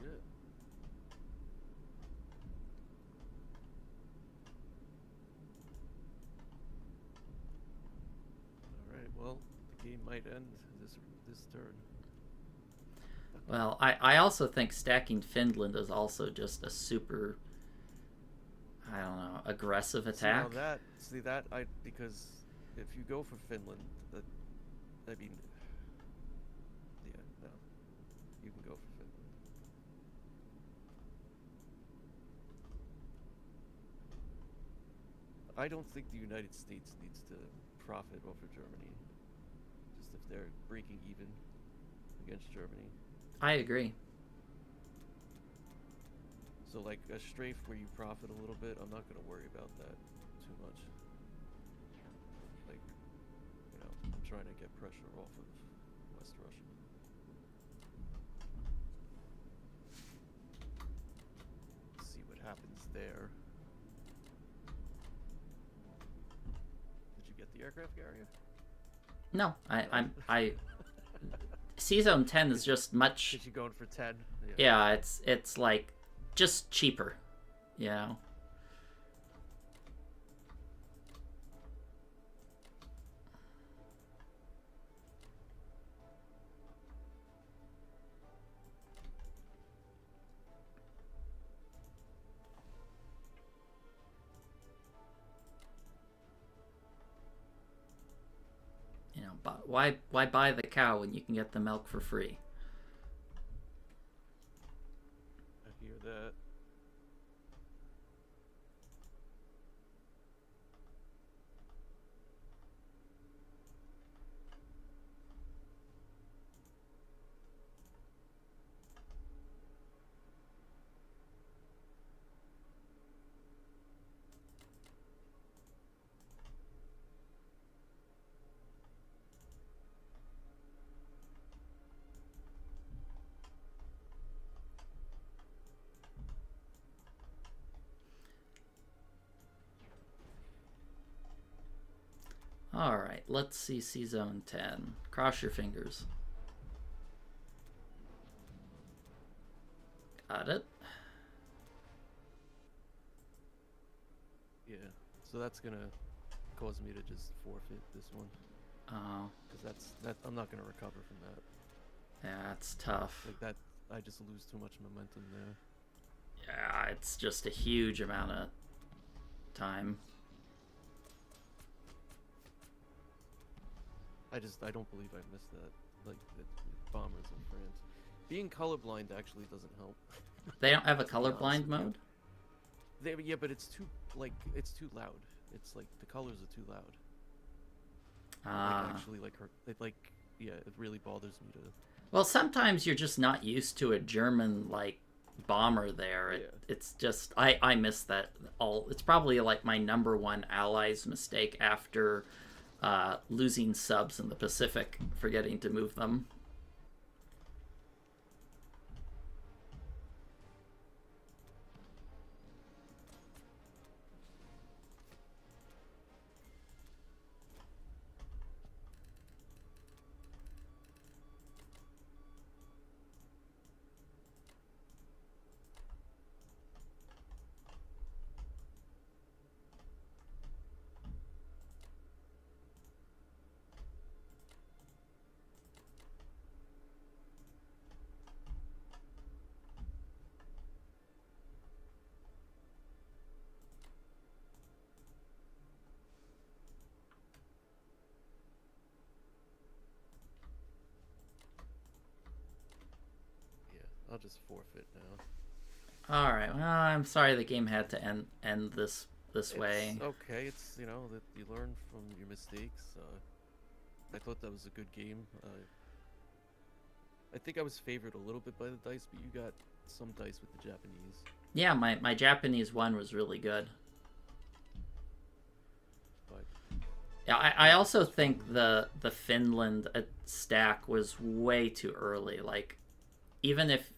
yeah. All right. Well, the game might end this turn. Well, I also think stacking Finland is also just a super, I don't know, aggressive attack. See that I because if you go for Finland, that I mean, yeah, no, you can go for Finland. I don't think the United States needs to profit over Germany. Just if they're breaking even against Germany. I agree. So like a strafe where you profit a little bit, I'm not gonna worry about that too much. Like, I'm trying to get pressure off of West Russia. See what happens there. Did you get the aircraft carrier? No, I C-Zone 10 is just much. Is you going for 10? Yeah, it's like just cheaper, you know. You know, but why buy the cow when you can get the milk for free? I hear that. All right, let's see C-Zone 10. Cross your fingers. Got it. Yeah. So that's gonna cause me to just forfeit this one. Oh, Because that I'm not gonna recover from that. yeah, it's tough. Like that, I just lose too much momentum there. Yeah, it's just a huge amount of time. I don't believe I missed that. Like the bombers in France. Being colorblind actually doesn't help. They don't have a To be honest colorblind with you. mode? Yeah, but it's too loud. It's like the colors are too loud. Ah. Actually, like her, yeah, it really bothers me to. Well, sometimes you're just not used to a German like bomber there. Yeah. It's just I miss that all. It's probably like my number one allies mistake after losing subs in the Pacific, forgetting to move them. Yeah, I'll just forfeit now. All right. Well, I'm sorry the game had to end this way. It's okay. It's that you learn from your mistakes. I thought that was a good game. I think I was favored a little bit by the dice, but you got some dice with the Japanese. Yeah, my Japanese one was really good. But Yeah, I also think the Finland stack was way too early. Like, even if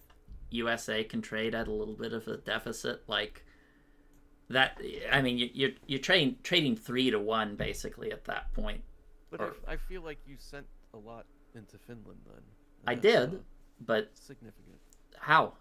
USA can trade at a little bit of a deficit, like that. I mean, you're trading 3-1 basically at that point. but Or, I feel like you sent a lot into Finland then. I And did, but significant how?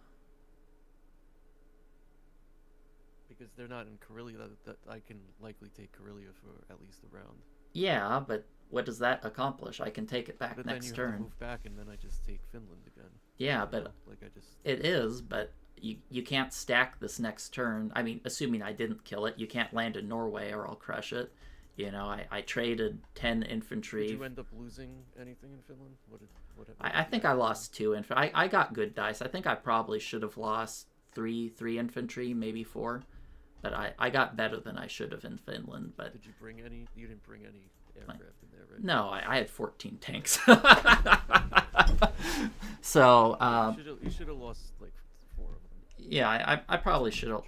because they're not in Karelia. That I can likely take Karelia for at least a round. Yeah, but what does that accomplish? I can take it back But then next you have turn. to move back, and then I just take Finland again. Yeah, but like I just it is, but you can't stack this next turn. I mean, assuming I didn't kill it, you can't land in Norway or I'll crush it. You know, I traded 10 infantry. Did you end up losing anything in Finland? What I think I lost 2 infantry. I got good dice. I think I probably should have lost three infantry, maybe 4. But I got better than I should have in Finland. But did you bring any? You didn't bring any aircraft in there, right? no, I had 14 tanks. So you should have lost like 4 of them. yeah, I probably should have.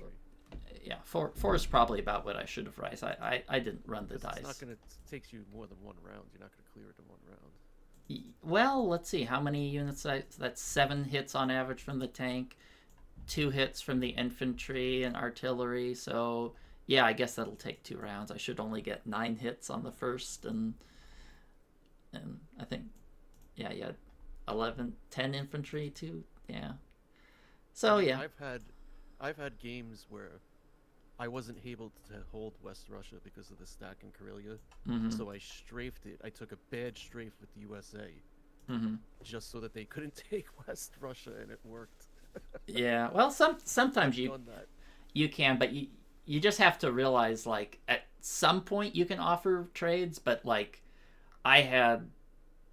Yeah, 4 is probably about what I should have raised. I didn't run the dice. It's not gonna takes you more than 1 round. You're not gonna clear it in 1 round. Well, let's see how many units. That's 7 hits on average from the tank, 2 hits from the infantry and artillery. So yeah, I guess that'll take 2 rounds. I should only get 9 hits on the first, and I think yeah 10 infantry too. Yeah. So yeah, I've had games where I wasn't able to hold West Russia because of the stack in Karelia, so I strafed it. I took a bad strafe with the USA, just so that they couldn't take West Russia, and it worked. yeah. Well, sometimes you can, but you just have to realize, like, at some point you can offer trades, but like I had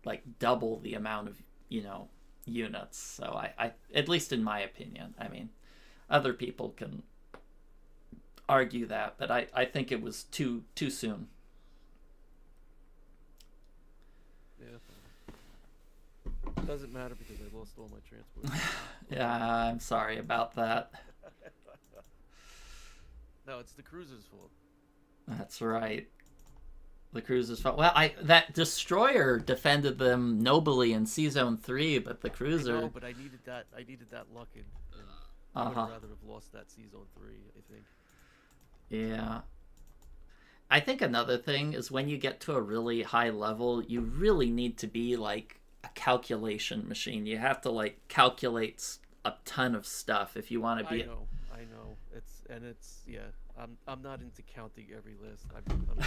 like double the amount of units, so I at least in my opinion. I mean, other people can argue that, but I think it was too soon. Yeah. Doesn't matter because I lost all my transport. Yeah, I'm sorry about that. No, it's the cruiser's fault. That's right. The cruiser's fault. Well, that destroyer defended them nobly in Sea Zone 3, but the cruiser. I know, but I needed that luck in. I would rather have lost that Sea Zone 3, I think. Yeah. I think another thing is when you get to a really high level, you really need to be like a calculation machine. You have to like calculate a ton of stuff if you want to be. I know. It's yeah. I'm not into counting every list. I'm not,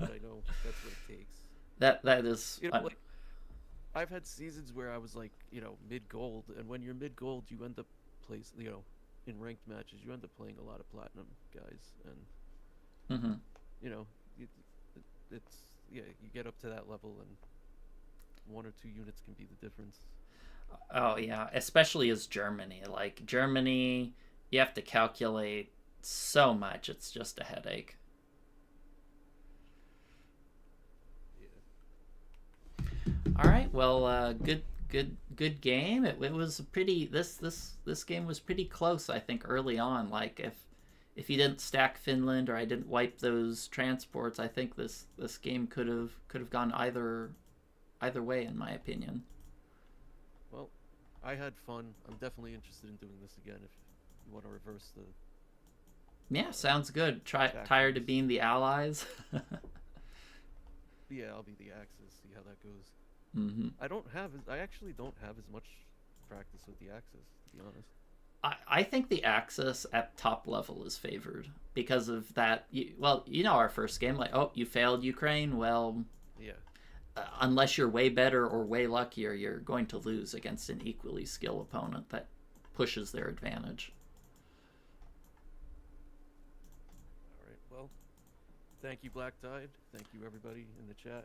but I know that's what it takes. That is. Like, I've had seasons where I was like, mid gold, and when you're mid gold, you end up in ranked matches, you end up playing a lot of platinum guys, and Mm-hmm. you know, it's yeah, you get up to that level, and 1 or 2 units can be the difference. Oh yeah, especially as Germany. Like Germany, you have to calculate so much. It's just a headache. All right. Well, good game. It was pretty. This game was pretty close. I think early on. Like if you didn't stack Finland or I didn't wipe those transports, I think this game could have gone either way in my opinion. Well, I had fun. I'm definitely interested in doing this again if you want to reverse the Yeah, sounds good. Tired of factions. being the allies. Yeah, I'll be the Axis. See how that goes. Mm-hmm. I actually don't have as much practice with the Axis, to be honest. I think the Axis at top level is favored because of that. Well, you know our first game, like, oh, you failed Ukraine. Well, Yeah. unless you're way better or way luckier, you're going to lose against an equally skilled opponent that pushes their advantage. All right. Well, thank you, Black Tide. Thank you, everybody in the chat.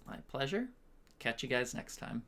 My pleasure. Catch you guys next time.